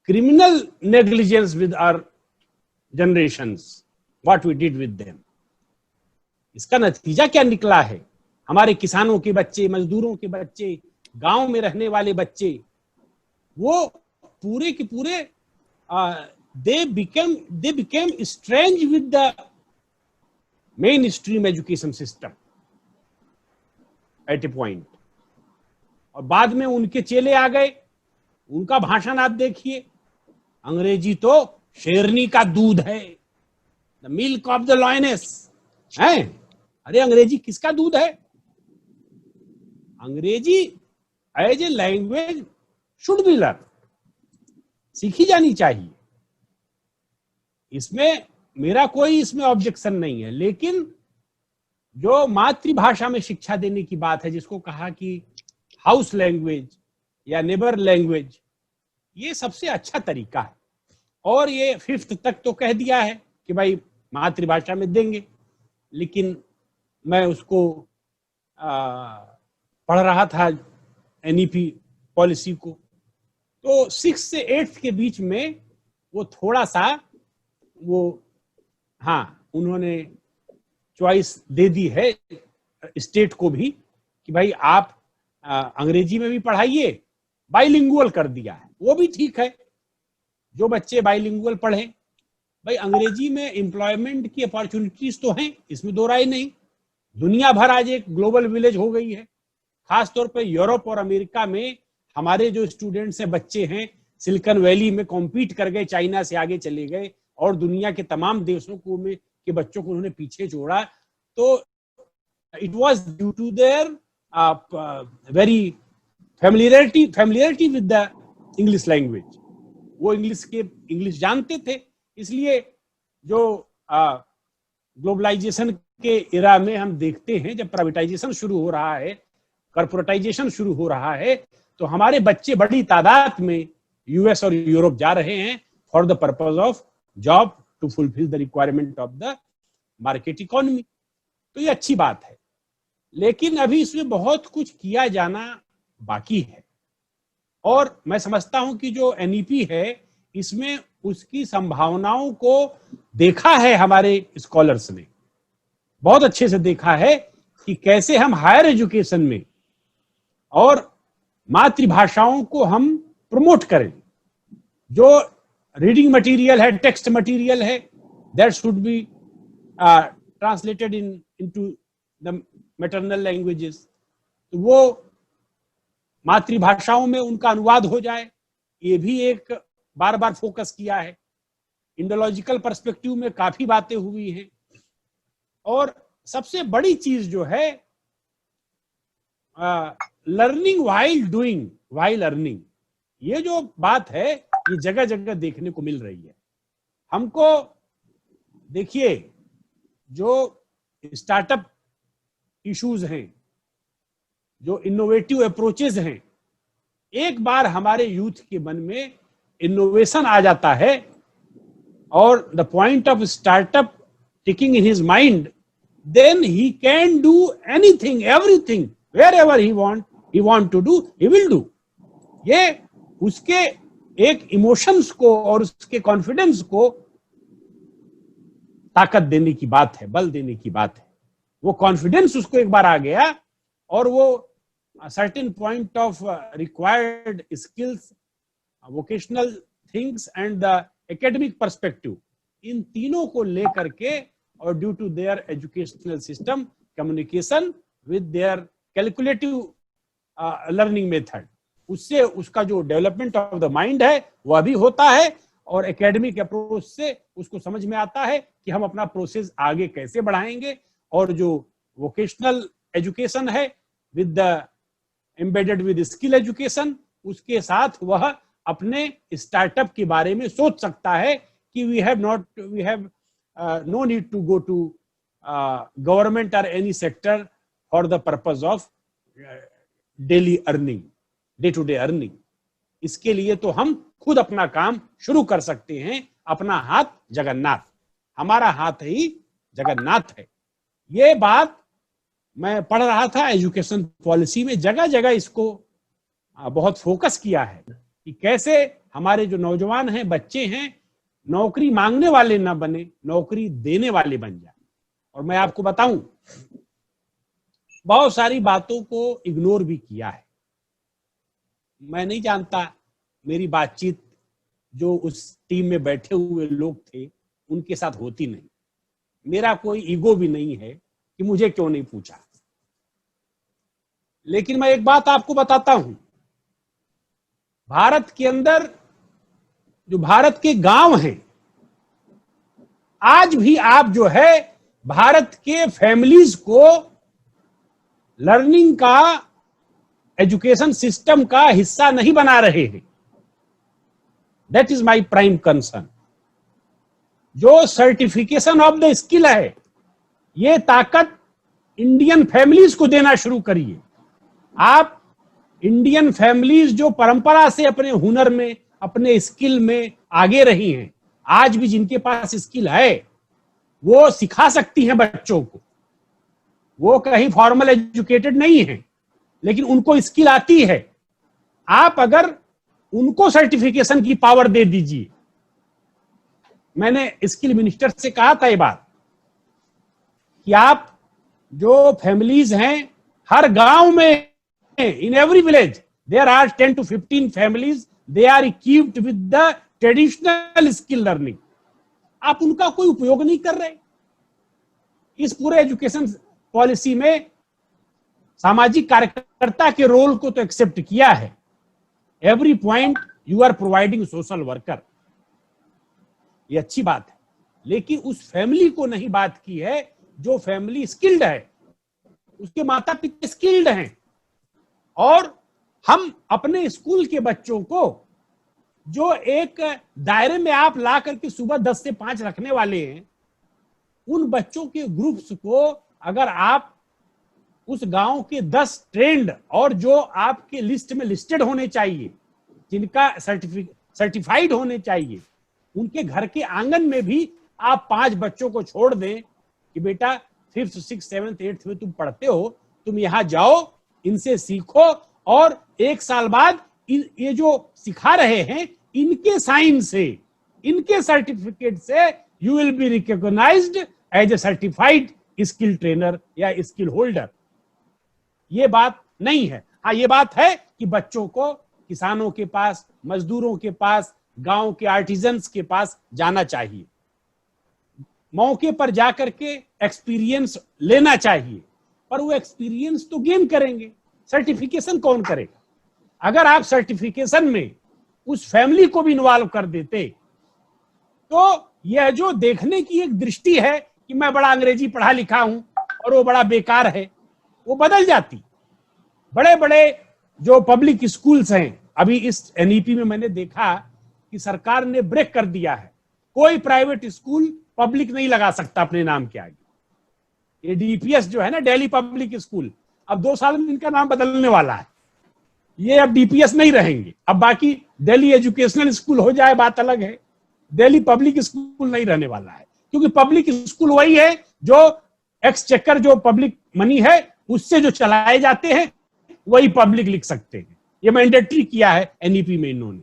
criminal negligence with our generations, what we did with them. इसका नतीजा क्या निकला है? हमारे किसानों के बच्चे, मजदूरों के बच्चे, गांव में रहने वाले बच्चे, वो पूरे के पूरे they became estranged with the mainstream education system at a point. और बाद में उनके चेले आ गए, उनका भाषण आप देखिए, अंग्रेजी तो शेरनी का दूध है, the milk of the lioness है. अरे अंग्रेजी किसका दूध है? Angrezi as a language should be learn, सीखी जानी चाहिए. इसमें मेरा कोई इसमें ऑब्जेक्शन नहीं है, लेकिन जो मातृभाषा में शिक्षा देने की बात है, जिसको कहा कि हाउस लैंग्वेज या नेबर लैंग्वेज, ये सबसे अच्छा तरीका है. और ये 5th तक तो कह दिया है कि भाई मातृभाषा में देंगे, लेकिन मैं उसको पढ़ रहा था एनईपी पॉलिसी को, तो 6 से 8 के बीच में वो थोड़ा सा उन्होंने चॉइस दे दी है स्टेट को भी कि भाई आप अंग्रेजी में भी पढ़ाइए, बाइलिंगुअल कर दिया है, वो भी ठीक है. जो बच्चे बाइलिंगुअल पढ़े, भाई अंग्रेजी में एम्प्लॉयमेंट की अपॉर्चुनिटीज तो हैं, इसमें दो राय नहीं. दुनिया भर आज एक ग्लोबल विलेज हो गई है. खासतौर पे यूरोप और अमेरिका में हमारे जो स्टूडेंट्स हैं, बच्चे हैं, सिलिकॉन वैली में कॉम्पीट कर गए, चाइना से आगे चले गए और दुनिया के तमाम देशों को में के बच्चों को उन्होंने पीछे छोड़ा. तो it was due to their very familiarity with the English language. वो इंग्लिश जानते थे, इसलिए जो ग्लोबलाइजेशन के इरा में हम देखते हैं, जब प्राइवेटाइजेशन शुरू हो रहा है, कॉर्पोरेटाइजेशन शुरू हो रहा है, तो हमारे बच्चे बड़ी तादाद में यूएस और यूरोप जा रहे हैं for the purpose of job, to fulfil the requirement of the market economy. तो ये अच्छी बात है, लेकिन अभी इसमें बहुत कुछ किया जाना बाकी है. और मैं समझता हूं कि जो एनईपी है, इसमें उसकी संभावनाओं को देखा है, हमारे स्कॉलर्स ने बहुत अच्छे से देखा है कि कैसे हम हायर एजुकेशन में और मातृभाषाओं को हम प्रमोट करें. जो रीडिंग मटेरियल है, टेक्स्ट मटेरियल है, that should be translated into the maternal languages. तो वो मातृभाषाओं में उनका अनुवाद हो जाए, ये भी एक बार बार फोकस किया है. इंडोलॉजिकल पर्सपेक्टिव में काफी बातें हुई हैं. और सबसे बड़ी चीज जो है, learning while doing while earning, ये जो बात है ये जगह जगह देखने को मिल रही है हमको। देखिए, जो स्टार्टअप इश्यूज हैं, जो इनोवेटिव अप्रोचेस हैं, एक बार हमारे यूथ के मन में इनोवेशन आ जाता है और the point of startup ticking in his mind, then he can do anything, everything, wherever he want to do, he will do. ये उसके एक इमोशंस को और उसके कॉन्फिडेंस को ताकत देने की बात है, बल देने की बात है। वो कॉन्फिडेंस उसको एक बार आ गया और वो certain point of required skills, vocational things and the academic perspective, इन तीनों को लेकर के और due to their educational system, communication with their calculative learning method, उससे उसका जो डेवलपमेंट ऑफ द माइंड है वह भी होता है और एकेडमिक अप्रोच से उसको समझ में आता है कि हम अपना प्रोसेस आगे कैसे बढ़ाएंगे। और जो वोकेशनल एजुकेशन है with the embedded with skill education, उसके साथ वह अपने स्टार्टअप के बारे में सोच सकता है कि we have no need to go to government or any sector for the purpose of daily earning, day-to-day earning. इसके लिए तो हम खुद अपना काम शुरू कर सकते हैं। अपना हाथ जगन्नाथ, हमारा हाथ ही जगन्नाथ है। ये बात मैं पढ़ रहा था एजुकेशन पॉलिसी में, जगह जगह इसको बहुत फोकस किया है कि कैसे हमारे जो नौजवान हैं, बच्चे हैं, नौकरी मांगने वाले ना बने, नौकरी देने वाले बन जाए। और मैं आपको बताऊं, बहुत सारी बातों को इग्नोर भी किया है। मैं नहीं जानता, मेरी बातचीत जो उस टीम में बैठे हुए लोग थे उनके साथ होती नहीं। मेरा कोई ईगो भी नहीं है कि मुझे क्यों नहीं पूछा, लेकिन मैं एक बात आपको बताता हूं, भारत के अंदर जो भारत के गांव हैं, आज भी आप जो है भारत के फैमिलीज को लर्निंग का, एजुकेशन सिस्टम का हिस्सा नहीं बना रहे हैं। That is my prime concern. जो सर्टिफिकेशन ऑफ द स्किल है, ये ताकत इंडियन फैमिलीज को देना शुरू करिए। आप इंडियन फैमिलीज जो परंपरा से अपने हुनर में, अपने स्किल में आगे रही हैं, आज भी जिनके पास स्किल है वो सिखा सकती हैं बच्चों को। वो कहीं फॉर्मल एजुकेटेड नहीं है, लेकिन उनको स्किल आती है। आप अगर उनको सर्टिफिकेशन की पावर दे दीजिए, मैंने स्किल मिनिस्टर से कहा था ये बात कि आप जो फैमिलीज हैं, हर गांव में, in every village there are 10 to 15 families, they are equipped with the traditional skill learning. आप उनका कोई उपयोग नहीं कर रहे। इस पूरे एजुकेशन पॉलिसी में सामाजिक कार्यकर्ता के रोल को तो एक्सेप्ट किया है। Every point you are providing social worker, ये अच्छी बात है, लेकिन उस फैमिली को नहीं बात की है जो फैमिली स्किल्ड है, उसके माता पिता स्किल्ड हैं। और हम अपने स्कूल के बच्चों को जो एक दायरे में आप ला करके सुबह 10 से 5 रखने वाले हैं, उन बच्चों के ग्रुप्स को अगर आप उस गांव के 10 ट्रेंड और जो आपके लिस्ट में लिस्टेड होने चाहिए, जिनका सर्टिफाइड होने चाहिए, उनके घर के आंगन में भी आप 5 बच्चों को छोड़ दें कि बेटा 5th 6th 7th 8th में तुम पढ़ते हो, तुम यहां जाओ, इनसे सीखो और 1 साल बाद ये जो सिखा रहे हैं इनके साइन से, इनके सर्टिफिकेट से you will be recognised as a certified skill trainer या स्किल होल्डर। ये बात नहीं है। हाँ, ये बात है कि बच्चों को किसानों के पास, मजदूरों के पास, गांव के आर्टिजन्स के पास जाना चाहिए, मौके पर जाकर के एक्सपीरियंस लेना चाहिए। पर वो एक्सपीरियंस तो गेन करेंगे, सर्टिफिकेशन कौन करेगा? अगर आप सर्टिफिकेशन में उस फैमिली को भी इन्वॉल्व कर देते तो यह जो देखने की एक दृष्टि है कि मैं बड़ा अंग्रेजी पढ़ा लिखा हूं और वो बड़ा बेकार है, वो बदल जाती। बड़े बड़े जो पब्लिक स्कूल्स हैं, अभी इस एनईपी में मैंने देखा कि सरकार ने ब्रेक कर दिया है, कोई प्राइवेट स्कूल पब्लिक नहीं लगा सकता अपने नाम के आगे। ये डीपीएस जो है ना, दिल्ली पब्लिक स्कूल, अब 2 साल में इनका नाम बदलने वाला है, ये अब डीपीएस नहीं रहेंगे। अब बाकी दिल्ली एजुकेशनल स्कूल हो जाए बात अलग है, दिल्ली पब्लिक स्कूल नहीं रहने वाला है, क्योंकि पब्लिक स्कूल वही है जो एक्सचेकर, जो पब्लिक मनी है उससे जो चलाए जाते हैं, वही पब्लिक लिख सकते हैं। ये मैंडेटरी किया है एनईपी में इन्होंने।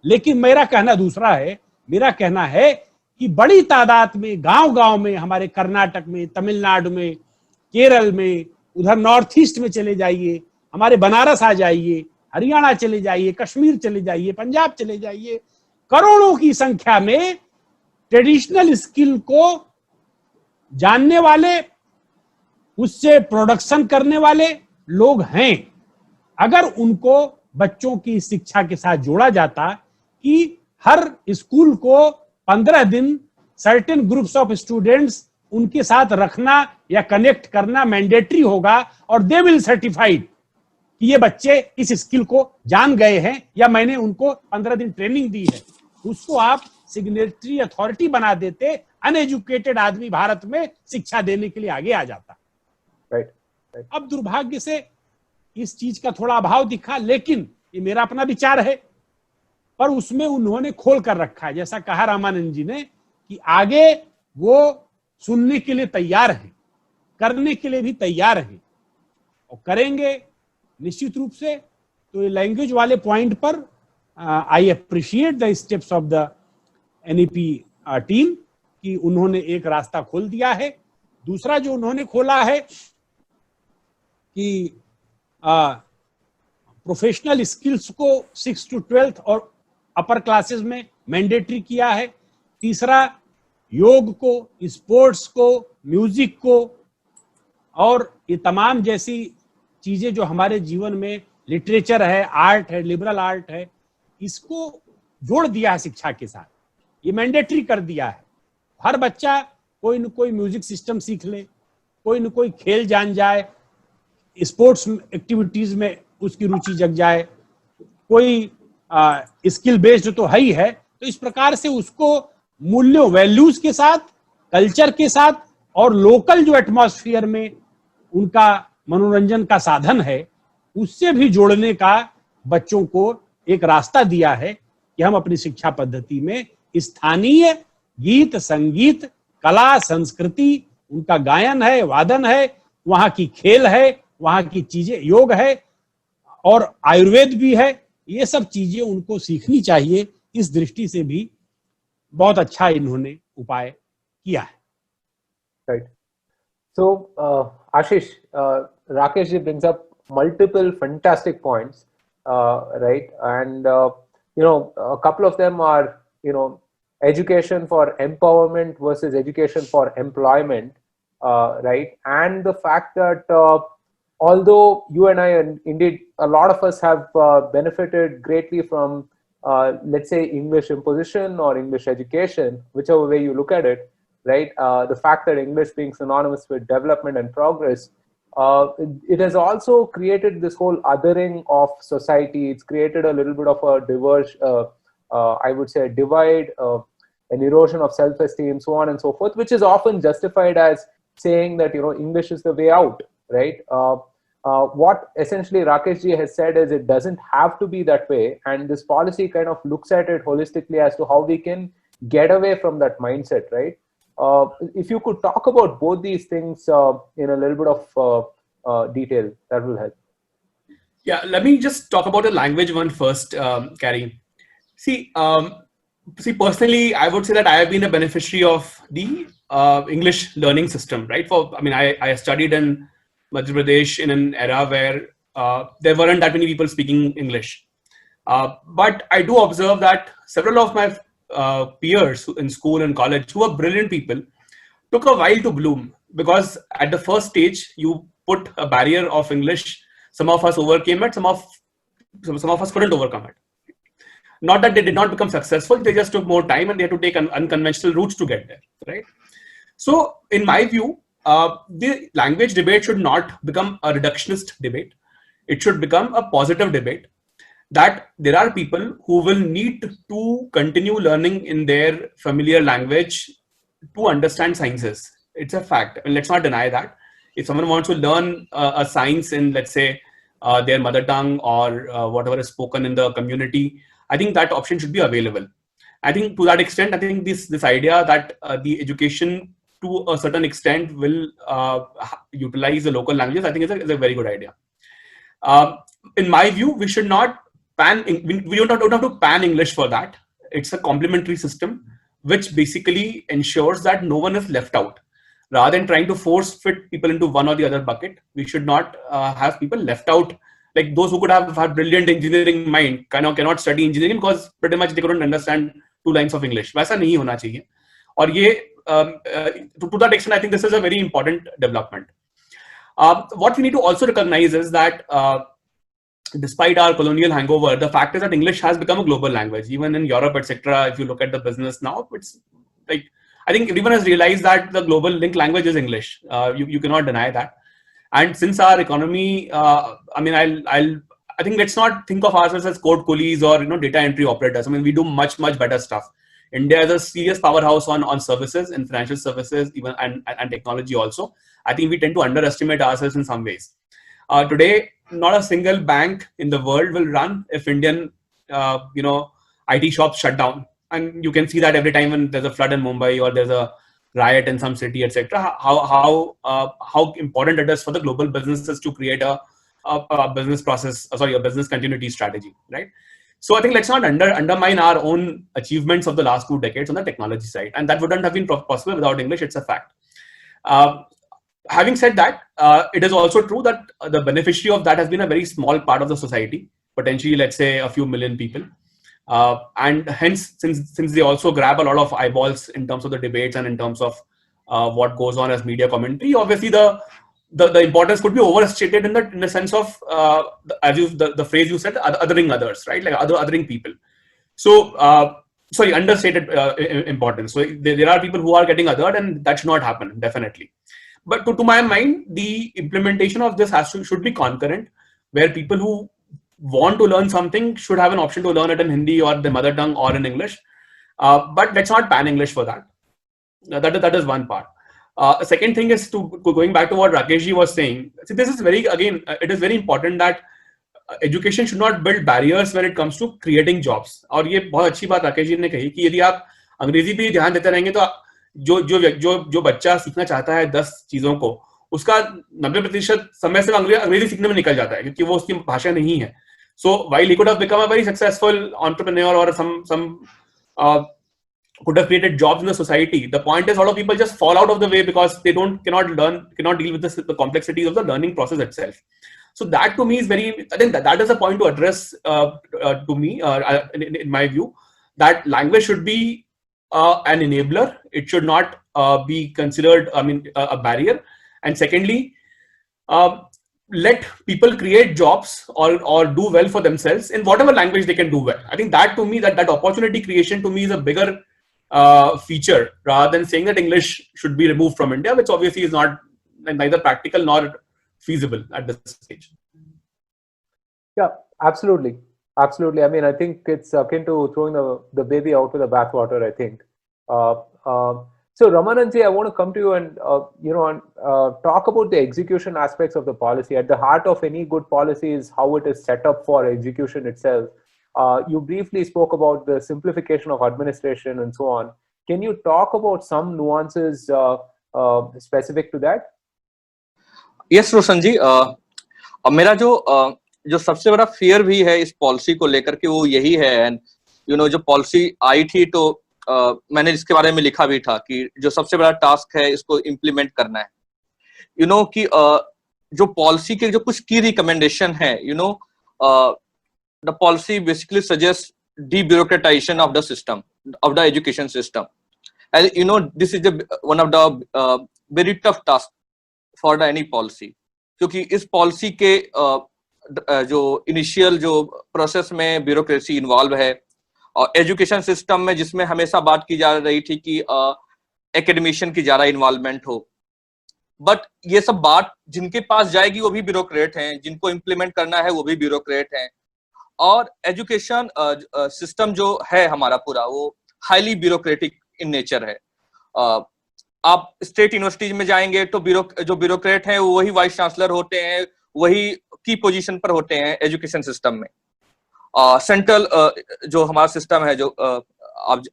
लेकिन मेरा कहना दूसरा है, मेरा कहना है कि बड़ी तादाद में गांव-गांव में, हमारे कर्नाटक में, तमिलनाडु में, केरल में, उधर नॉर्थ ईस्ट में चले जाइए, हमारे बनारस आ जाइए, हरियाणा चले जाइए, कश्मीर चले जाइए, पंजाब चले जाइए, करोड़ों की संख्या में ट्रेडिशनल स्किल को जानने वाले, उससे प्रोडक्शन करने वाले लोग हैं। अगर उनको बच्चों की शिक्षा के साथ जोड़ा जाता कि हर स्कूल को 15 दिन सर्टेन ग्रुप्स ऑफ स्टूडेंट्स उनके साथ रखना या कनेक्ट करना मैंडेटरी होगा, और दे विल सर्टिफाइड कि ये बच्चे इस स्किल को जान गए हैं या मैंने उनको 15 दिन ट्रेनिंग दी है, उसको आप सिग्नेटरी अथॉरिटी बना देते, अनएजुकेटेड आदमी भारत में शिक्षा देने के लिए आगे आ जाता। राइट। अब दुर्भाग्य से इस चीज का थोड़ा अभाव दिखा, लेकिन ये मेरा अपना विचार है, पर उसमें उन्होंने खोल कर रखा है, जैसा कहा रामानंद जी ने, कि आगे वो सुनने के लिए तैयार हैं, करने के लिए भी तैयार हैं, और करेंगे निश्चित रूप से। तो ये लैंग्वेज वाले पॉइंट पर I appreciate the steps of the NEP team कि उन्होंने एक रास्ता खोल दिया है। दूसरा जो उन्होंने खोला है कि प्रोफेशनल स्किल्स को 6 to 12 और अपर क्लासेस में मैंडेटरी किया है। तीसरा, योग को, स्पोर्ट्स को, म्यूजिक को, और ये तमाम जैसी चीजें जो हमारे जीवन में, लिटरेचर है, आर्ट है, लिबरल आर्ट है, इसको जोड़ दिया है शिक्षा के साथ, ये मैंडेटरी कर दिया है। हर बच्चा कोई न कोई म्यूजिक सिस्टम सीख ले, कोई न कोई खेल जान जाए, स्पोर्ट्स एक्टिविटीज में उसकी रुचि जग जाए, कोई स्किल बेस्ड तो है ही है। तो इस प्रकार से उसको मूल्यों, वैल्यूज के साथ, कल्चर के साथ, और लोकल जो एटमॉस्फेयर में उनका मनोरंजन का साधन है, उससे भी जोड़ने का बच्चों को एक रास्ता दिया है कि हम अपनी शिक्षा पद्धति में स्थानीय गीत, संगीत, कला, संस्कृति, उनका गायन है, वादन है, वहां की खेल है, वहां की चीजें, योग है और आयुर्वेद भी है, ये सब चीजें उनको सीखनी चाहिए। इस दृष्टि से भी बहुत अच्छा इन्होंने उपाय किया है। Right. So, Ashish, Rakesh ji brings up multiple fantastic points, right? And, a couple of them are, education for empowerment versus education for employment, right? And the fact that although you and I, and indeed a lot of us have benefited greatly from, let's say, English imposition or English education, whichever way you look at it, right? The fact that English being synonymous with development and progress, it has also created this whole othering of society. It's created a little bit of a I would say, a divide, an erosion of self-esteem, so on and so forth, which is often justified as saying that, English is the way out, right? What essentially Rakesh ji has said is it doesn't have to be that way. And this policy kind of looks at it holistically as to how we can get away from that mindset, right? If you could talk about both these things in a little bit of detail, that will help. Yeah, let me just talk about the language one first, Carrie. See, personally, I would say that I have been a beneficiary of the English learning system, right? I studied in Madhya Pradesh in an era where there weren't that many people speaking English. But I do observe that several of my peers in school and college who were brilliant people took a while to bloom, because at the first stage, you put a barrier of English. Some of us overcame it, some of us couldn't overcome it. Not that they did not become successful, they just took more time and they had to take unconventional routes to get there, right? So in my view, the language debate should not become a reductionist debate. it should become a positive debate that there are people who will need to continue learning in their familiar language to understand sciences. It's a fact. I mean, let's not deny that. If someone wants to learn a science in, let's say, their mother tongue or whatever is spoken in the community, I think that option should be available. I think to that extent, I think this idea that the education to a certain extent will utilize the local languages, I think is a very good idea. In my view, we should not we don't have to pan English for that. It's a complementary system which basically ensures that no one is left out. Rather than trying to force fit people into one or the other bucket, we should not have people left out. Like those who could have brilliant engineering mind cannot study engineering because pretty much they couldn't understand 2 lines of English. वैसा नहीं होना चाहिए. और ये to that extent, I think this is a very important development. What we need to also recognize is that despite our colonial hangover, the fact is that English has become a global language. Even in Europe, etc., if you look at the business now, it's like I think everyone has realized that the global link language is English. You cannot deny that. And since our economy, I mean, I think let's not think of ourselves as code coolies or data entry operators. I mean, we do much better stuff. India is a serious powerhouse on services and financial services, even and technology also. I think we tend to underestimate ourselves in some ways. Today, not a single bank in the world will run if Indian, IT shops shut down. And you can see that every time when there's a flood in Mumbai or there's a riot in some city, etc. How important it is for the global businesses to create a business process, a business continuity strategy, right? So I think let's not undermine our own achievements of the last 2 decades on the technology side, and that wouldn't have been possible without English. It's a fact. Having said that, it is also true that the beneficiary of that has been a very small part of the society, potentially, let's say, a few million people. And hence, since they also grab a lot of eyeballs in terms of the debates and in terms of what goes on as media commentary, obviously the importance could be overstated in the sense of the phrase you said, othering others, right? Like othering people. So understated importance. So there are people who are getting othered, and that should not happen, definitely. But to my mind, the implementation of this should be concurrent, where people who want to learn something should have an option to learn it in Hindi or the mother tongue or in English. But let's not ban English for that. That is one part. Second thing is going back to what Rakeshji was saying. See, this is it is very important that education should not build barriers when it comes to creating jobs. और ये बहुत अच्छी बात राकेश जी ने कही कि यदि आप अंग्रेजी पे ध्यान देते रहेंगे तो जो बच्चा सीखना चाहता है 10 चीजों को, उसका 90% समय से अंग्रेजी सीखने में निकल जाता है क्योंकि वो उसकी भाषा नहीं है. So while he could have become a very successful entrepreneur or some could have created jobs in the society, the point is a lot of people just fall out of the way because they cannot deal with the complexities of the learning process itself. So that to me is I think that is a point to address to me in my view, that language should be an enabler. It should not be considered, a barrier. And secondly, let people create jobs or do well for themselves in whatever language they can do well. I think that to me, that opportunity creation to me is a bigger feature rather than saying that English should be removed from India, which obviously is neither practical nor feasible at this stage. Yeah, absolutely. I mean, I think it's akin to throwing the baby out with the bathwater, I think. So Ramananji, I want to come to you and talk about the execution aspects of the policy. At the heart of any good policy is how it is set up for execution itself. You briefly spoke about the simplification of administration and so on. Can you talk about some nuances specific to that? Yes, Roshan ji. मेरा जो सबसे बड़ा fear भी है इस policy को लेकर के वो यही है, and जो policy आई थी तो मैंने इसके बारे में लिखा भी था कि जो सबसे बड़ा टास्क है इसको इम्प्लीमेंट करना है. कि जो पॉलिसी के जो कुछ की रिकमेंडेशन है, the policy basically suggests debureaucratization of the system, of the education system. And this is one of the very tough tasks for any policy, क्योंकि इस पॉलिसी के जो इनिशियल जो प्रोसेस में ब्यूरोक्रेसी इन्वॉल्व है, और एजुकेशन सिस्टम में जिसमें हमेशा बात की जा रही थी कि एकेडमिशियन की ज्यादा इन्वॉल्वमेंट हो, बट ये सब बात जिनके पास जाएगी वो भी ब्यूरोक्रेट हैं, जिनको इम्प्लीमेंट करना है वो भी ब्यूरोक्रेट हैं। और एजुकेशन सिस्टम जो है हमारा पूरा वो हाईली ब्यूरोक्रेटिक इन नेचर है। आप स्टेट यूनिवर्सिटीज में जाएंगे तो जो ब्यूरोक्रेट हैं वो वही वाइस चांसलर होते हैं, वही की पोजीशन पर होते हैं एजुकेशन सिस्टम में। सेंट्रल जो हमारा सिस्टम है, जो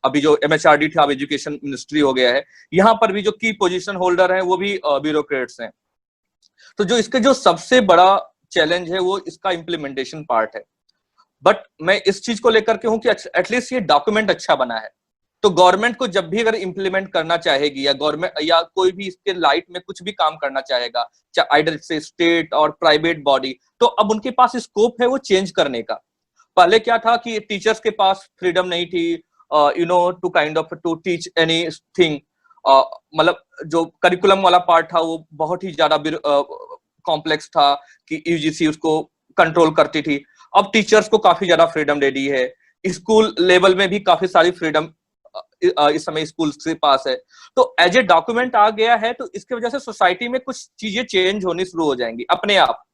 अभी जो MHRD था, अब एजुकेशन मिनिस्ट्री हो गया है, यहाँ पर भी जो की पोजीशन होल्डर हैं वो भी ब्यूरोक्रेट्स हैं। तो जो इसके जो सबसे बड़ा चैलेंज है वो इसका इम्प्लीमेंटेशन पार्ट है। बट मैं इस चीज को लेकर के हूं कि एटलीस्ट ये डॉक्यूमेंट अच्छा बना है, तो गवर्नमेंट को जब भी अगर इम्प्लीमेंट करना चाहेगी या गवर्नमेंट या कोई भी इसके लाइट में कुछ भी काम करना चाहेगा, चाहे आइडर से स्टेट और प्राइवेट बॉडी, तो अब उनके पास स्कोप है वो चेंज करने का। पहले क्या था कि टीचर्स के पास फ्रीडम नहीं थी to kind of to teach anything. मतलब जो करिकुलम वाला पार्ट था वो बहुत ही ज्यादा कॉम्प्लेक्स था कि UGC उसको कंट्रोल करती थी। अब टीचर्स को काफी ज्यादा फ्रीडम दे दी है, स्कूल लेवल में भी काफी सारी फ्रीडम इस समय स्कूल के पास है। तो एज ए डॉक्यूमेंट आ गया है, तो इसकी वजह से सोसाइटी में कुछ चीजें चेंज होनी शुरू हो जाएंगी अपने आप।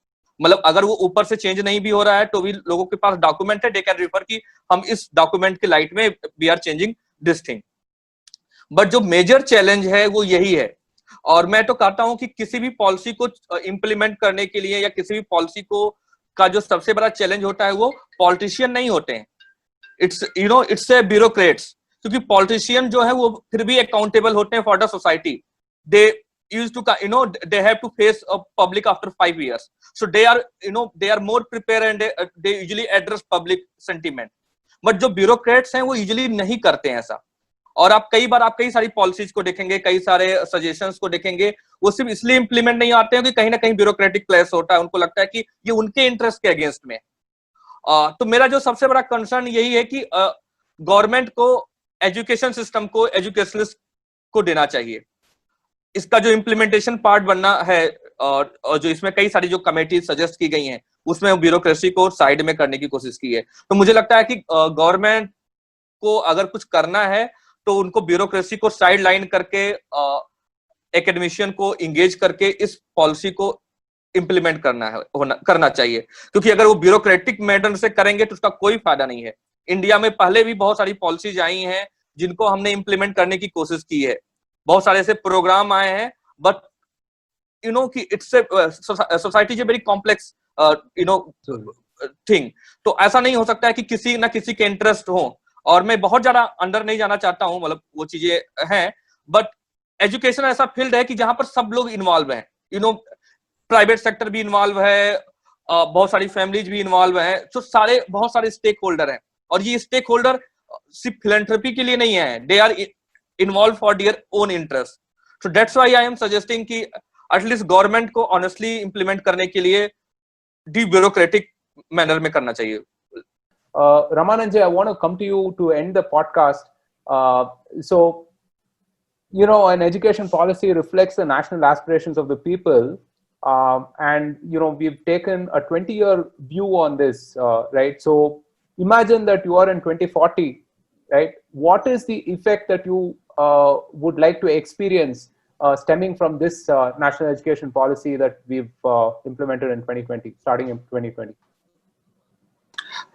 मतलब अगर वो ऊपर से चेंज नहीं भी हो रहा है तो भी लोगों के पास डॉक्यूमेंट है, दे कैन रिफर कि हम इस डॉक्यूमेंट के लाइट में we are changing this thing. But जो मेजर चैलेंज है वो यही है, और मैं तो कहता हूं कि किसी भी पॉलिसी को इंप्लीमेंट करने के लिए या किसी भी पॉलिसी को का जो सबसे बड़ा चैलेंज होता है वो पॉलिटिशियन नहीं होते हैं, इट्स ए ब्यूरोक्रेट्स। क्योंकि पॉलिटिशियन जो है वो फिर भी अकाउंटेबल होते हैं for the society. They used to they have to face a public after 5 years, so they are more prepared and they usually address public sentiment। But जो ब्यूरोक्रेट्स हैं वो यूजुअली नहीं करते हैं ऐसा। और आप कई सारी पॉलिसीज को देखेंगे, कई सारे सजेशंस को देखेंगे, वो सिर्फ इसलिए इंप्लीमेंट नहीं आते हैं कि कहीं ना कहीं ब्यूरोक्रेटिक क्लैश होता है, उनको लगता है कि ये उनके इंटरेस्ट के अगेंस्ट में। तो मेरा जो सबसे बड़ा कंसर्न यही है कि गवर्नमेंट को एजुकेशन सिस्टम को एजुकेशनिस्ट को देना चाहिए। इसका जो इम्प्लीमेंटेशन पार्ट बनना है, और जो इसमें कई सारी जो कमेटी सजेस्ट की गई हैं उसमें ब्यूरोक्रेसी को साइड में करने की कोशिश की है। तो मुझे लगता है कि गवर्नमेंट को अगर कुछ करना है तो उनको ब्यूरोक्रेसी को साइड लाइन करके एकेडमिशियन को इंगेज करके इस पॉलिसी को इंप्लीमेंट करना चाहिए। क्योंकि अगर वो ब्यूरोक्रेटिक मैटर से करेंगे तो उसका कोई फायदा नहीं है। इंडिया में पहले भी बहुत सारी पॉलिसीज आई हैं जिनको हमने इंप्लीमेंट करने की कोशिश की है, बहुत सारे ऐसे प्रोग्राम आए हैं, बट कि it's society is a very complex thing. तो ऐसा नहीं हो सकता है कि किसी ना किसी के इंटरेस्ट हो। और मैं बहुत ज्यादा अंदर नहीं जाना चाहता हूं, मतलब वो चीजें हैं, बट एजुकेशन ऐसा फील्ड है कि जहां पर सब लोग इन्वॉल्व हैं। प्राइवेट सेक्टर भी इन्वॉल्व है, बहुत सारी फैमिलीज भी इन्वॉल्व हैं, तो बहुत सारे स्टेक होल्डर हैं। और ये स्टेक होल्डर सिर्फ फिलैंथ्रोपी के लिए नहीं है, they are involved for their own interest. So that's why I am suggesting कि at least government को honestly implement करने के लिए de-bureaucratic manner में करना चाहिए। Ramanand ji, I want to come to you to end the podcast. So, an education policy reflects the national aspirations of the people. And, we've taken a 20-year view on this, right? So imagine that you are in 2040, right? What is the effect that you would like to experience stemming from this national education policy that we've implemented in 2020, starting in 2020?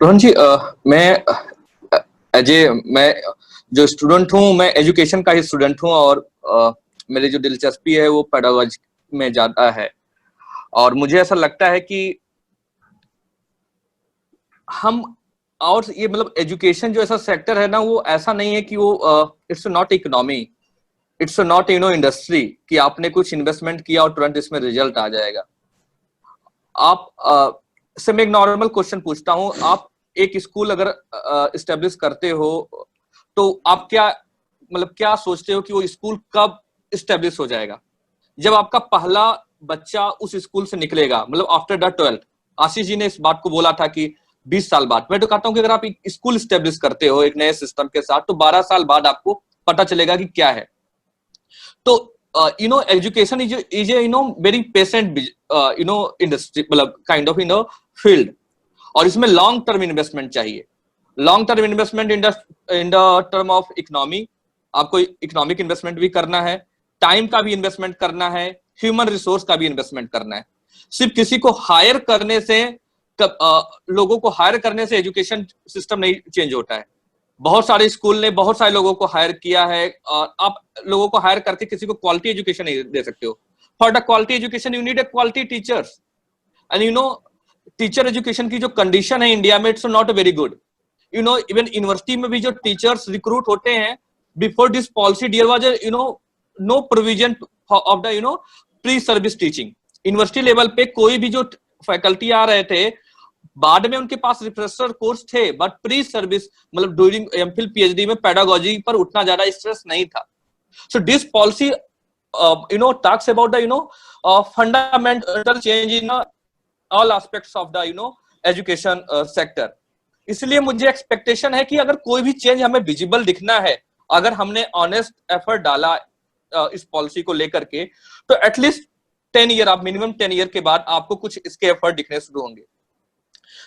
Rohan जी, मैं जो स्टूडेंट हूँ, मैं एजुकेशन का ही स्टूडेंट हूँ, और मेरी जो दिलचस्पी है वो पेडागोजी में ज्यादा है। और मुझे ऐसा लगता है कि हम, और ये मतलब एजुकेशन जो ऐसा सेक्टर है ना, वो ऐसा नहीं है कि वो it's not economy, it's not industry कि आपने कुछ इन्वेस्टमेंट किया और तुरंत इसमें रिजल्ट आ जाएगा। आप से मैं एक नॉर्मल क्वेश्चन पूछता हूं, आप एक स्कूल अगर इस्टेब्लिश करते हो तो आप क्या सोचते हो कि वो स्कूल कब इस्टेब्लिश हो जाएगा? जब आपका पहला बच्चा उस स्कूल से निकलेगा, मतलब after the 12th। Ashish ji ने इस बात को बोला था कि 20 साल बाद। मैं तो कहता हूं कि अगर आप एक स्कूल स्टेब्लिश करते हो एक नए सिस्टम के साथ, तो 12 साल बाद आपको पता चलेगा कि क्या है। तो education is a very patient industry, मतलब काइंड ऑफ फील्ड, और इसमें लॉन्ग टर्म इन्वेस्टमेंट चाहिए। Long term investment in the term of economy, आपको इकोनॉमिक इन्वेस्टमेंट भी करना है, टाइम का भी इन्वेस्टमेंट करना है, ह्यूमन रिसोर्स का भी इन्वेस्टमेंट करना है। सिर्फ किसी को हायर करने से लोगों को हायर करने से एजुकेशन सिस्टम नहीं चेंज होता है। बहुत सारे स्कूल ने बहुत सारे लोगों को हायर किया है और आप लोगों को हायर करके किसी को क्वालिटी एजुकेशन नहीं दे सकते हो। For the quality education you need a quality teachers and you know teacher education की जो कंडीशन है इंडिया में, it's not very good. You know even university में भी जो टीचर्स रिक्रूट होते हैं, before this policy there was no provision of the pre service teaching. University level पे कोई भी जो फैकल्टी आ रहे थे, बाद में उनके पास रिफ्रेशर कोर्स थे, बट प्री सर्विस मतलब ड्यूरिंग एमफिल पीएचडी में पेडागोजी पर उतना ज्यादा स्ट्रेस नहीं था। So this policy talks about the fundamental change in all aspects of the education sector। इसलिए मुझे एक्सपेक्टेशन है कि अगर कोई भी चेंज हमें विजिबल दिखना है, अगर हमने ऑनेस्ट एफर्ट डाला इस पॉलिसी को लेकर के, तो एटलीस्ट 10 ईयर, आप मिनिमम 10 ईयर के बाद आपको कुछ इसके एफर्ट दिखने शुरू होंगे।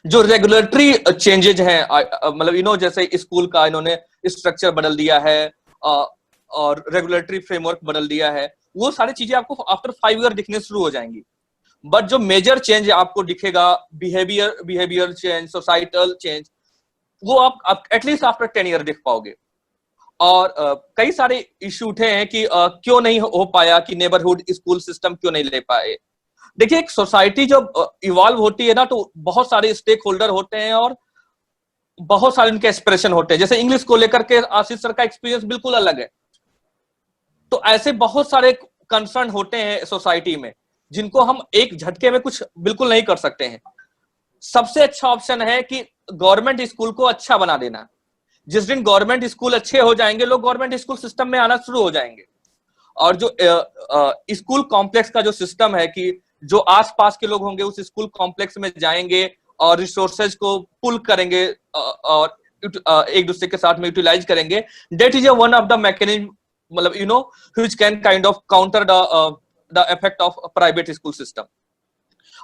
जो रेगुलेटरी चेंजेज हैं, मतलब जैसे स्कूल का इन्होंने स्ट्रक्चर बदल दिया है और रेगुलेटरी फ्रेमवर्क बदल दिया है, वो सारी चीजें आपको आफ्टर 5 ईयर दिखने शुरू हो जाएंगी। बट जो मेजर चेंज आपको दिखेगा, बिहेवियर चेंज, सोसाइटल चेंज, वो आप एटलीस्ट आफ्टर 10 ईयर दिख पाओगे। और कई सारे इश्यू उठे हैं कि क्यों नहीं हो पाया, कि नेबरहुड स्कूल सिस्टम क्यों नहीं ले पाए। देखिए, एक सोसाइटी जब इवॉल्व होती है ना, तो बहुत सारे स्टेक होल्डर होते हैं और बहुत सारे उनके एक्सप्रेशन होते हैं। जैसे इंग्लिश को लेकर के आशीष सर का एक्सपीरियंस बिल्कुल अलग है। तो ऐसे बहुत सारे कंसर्न होते हैं सोसाइटी में, जिनको हम एक झटके में कुछ बिल्कुल नहीं कर सकते हैं। सबसे अच्छा ऑप्शन है कि गवर्नमेंट स्कूल को अच्छा बना देना। जिस दिन गवर्नमेंट स्कूल अच्छे हो जाएंगे, लोग गवर्नमेंट स्कूल सिस्टम में आना शुरू हो जाएंगे। और जो स्कूल कॉम्प्लेक्स का जो सिस्टम है, कि जो आसपास के लोग होंगे उस स्कूल कॉम्प्लेक्स में जाएंगे और रिसोर्सेज को पुल करेंगे और एक दूसरे के साथ में यूटिलाइज करेंगे, that is one of the mechanism, मतलब which can kind of counter the effect of private school system.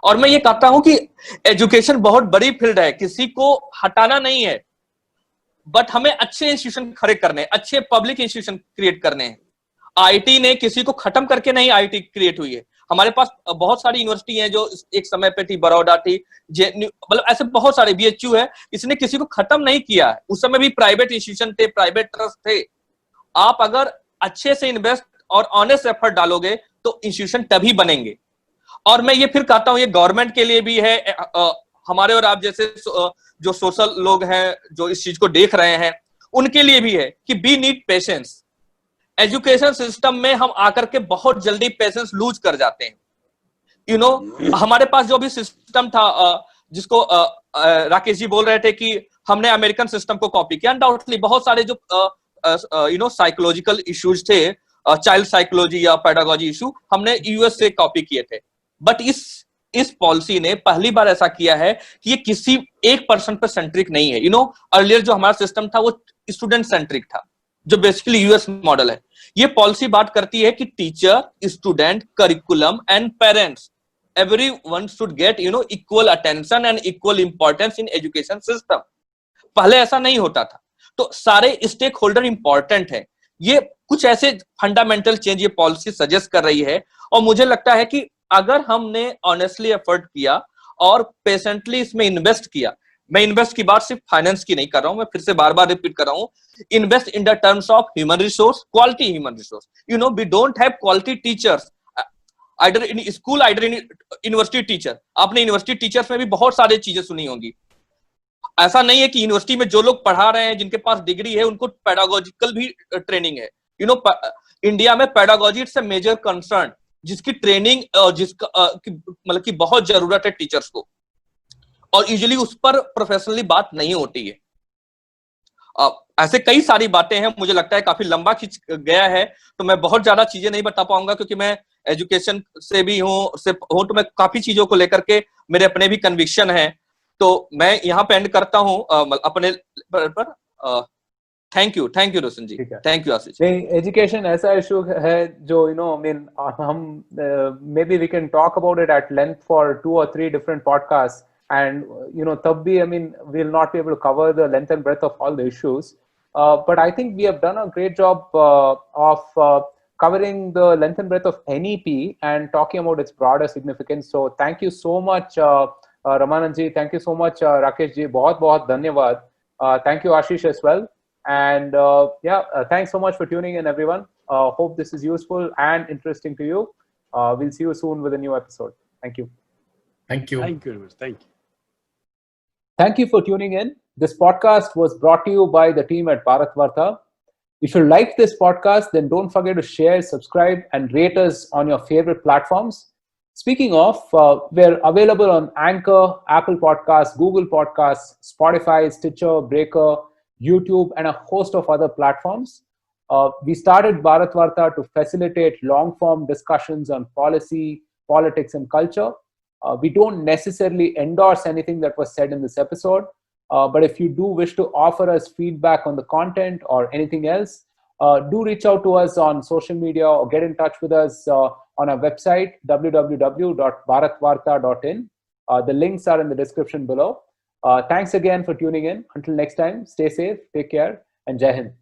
और मैं ये कहता हूं कि एजुकेशन बहुत बड़ी फील्ड है, किसी को हटाना नहीं है, बट हमें अच्छे इंस्टीट्यूशन खड़े करने, अच्छे पब्लिक इंस्टीट्यूशन क्रिएट करने हैं। आईटी ने किसी को खत्म करके नहीं आईटी क्रिएट हुई है। हमारे पास बहुत सारी यूनिवर्सिटी हैं जो एक समय पे थी, बड़ौदा थी, मतलब ऐसे बहुत सारे, बीएचयू है, इसने किसी को खत्म नहीं किया है। उस समय भी प्राइवेट इंस्टीट्यूशन थे, प्राइवेट ट्रस्ट थे। आप अगर अच्छे से इन्वेस्ट और ऑनेस्ट एफर्ट डालोगे तो इंस्टीट्यूशन तभी बनेंगे। और मैं ये फिर कहता हूं, ये गवर्नमेंट के लिए भी है, हमारे और आप जैसे जो सोशल लोग हैं जो इस चीज को देख रहे हैं, उनके लिए भी है कि we need patience. Education system में हम आकर के बहुत जल्दी पेशेंस लूज कर जाते हैं। हमारे पास जो भी सिस्टम था, जिसको राकेश जी बोल रहे थे कि हमने अमेरिकन सिस्टम को कॉपी किया, अनडाउटली बहुत सारे जो साइकोलॉजिकल इश्यूज थे, चाइल्ड साइकोलॉजी या पेडागोजी इशू, हमने यूएस से कॉपी किए थे। बट इस पॉलिसी ने पहली बार ऐसा किया है कि ये किसी एक पर्सन पर सेंट्रिक नहीं है। अर्लियर जो हमारा सिस्टम था वो स्टूडेंट सेंट्रिक था, जो बेसिकली यूएस मॉडल है। ये पॉलिसी बात करती है कि teacher, student, curriculum and parents, everyone should get equal attention and equal importance in education system। पहले ऐसा नहीं होता था। तो सारे स्टेक होल्डर इंपॉर्टेंट है। ये कुछ ऐसे फंडामेंटल चेंज ये पॉलिसी सजेस्ट कर रही है, और मुझे लगता है कि अगर हमने ऑनेस्टली एफर्ट किया और पेशेंटली इसमें इन्वेस्ट किया, मैं इन्वेस्ट की बात सिर्फ फाइनेंस की नहीं कर रहा हूं, मैं फिर से बार बार रिपीट कर रहा हूं, invest in the terms of human resource, quality human resource. We don't have quality teachers either in school, either in university teacher. आपने यूनिवर्सिटी टीचर्स में भी बहुत सारी चीजें सुनी होंगी। ऐसा नहीं है कि यूनिवर्सिटी में जो लोग पढ़ा रहे हैं, जिनके पास डिग्री है, उनको पेडागोजिकल भी ट्रेनिंग है। इंडिया में pedagogy it's a major concern, जिसकी ट्रेनिंग जिसका मतलब की बहुत जरूरत है टीचर्स को, और यूजुअली उस पर प्रोफेशनली बात नहीं होती है। ऐसे कई सारी बातें हैं, मुझे लगता है काफी लंबा खिंच गया है, तो मैं बहुत ज्यादा चीजें नहीं बता पाऊंगा, क्योंकि मैं एजुकेशन से भी हूं तो मैं काफी चीजों को लेकर के मेरे अपने भी कन्विक्शन है। तो मैं यहाँ पे एंड करता हूँ अपने पर। Thank you Roshan ji, thank you Ashish. Education ऐसा इशू है जो हम maybe we can talk about it at length for 2 or 3 different podcasts, and tab bhi we'll not be able to cover the length and breadth of all the issues, but I think we have done a great job of covering the length and breadth of NEP and talking about its broader significance. So thank you so much, Ramanand ji. Thank you so much, Rakesh ji. Bahut dhanyavad. Thank you, Ashish, as well. And thanks so much for tuning in, everyone. Hope this is useful and interesting to you. We'll see you soon with a new episode. Thank you. Thank you. Thank you very much. Thank you. Thank you for tuning in. This podcast was brought to you by the team at Bharat Varta. If you like this podcast, then don't forget to share, subscribe, and rate us on your favorite platforms. Speaking of, we're available on Anchor, Apple Podcasts, Google Podcasts, Spotify, Stitcher, Breaker, YouTube, and a host of other platforms. We started Bharat Varta to facilitate long-form discussions on policy, politics, and culture. We don't necessarily endorse anything that was said in this episode, but if you do wish to offer us feedback on the content or anything else, do reach out to us on social media or get in touch with us on our website, www.bharatvarta.in. The links are in the description below. Thanks again for tuning in. Until next time, stay safe, take care, and Jai Hind.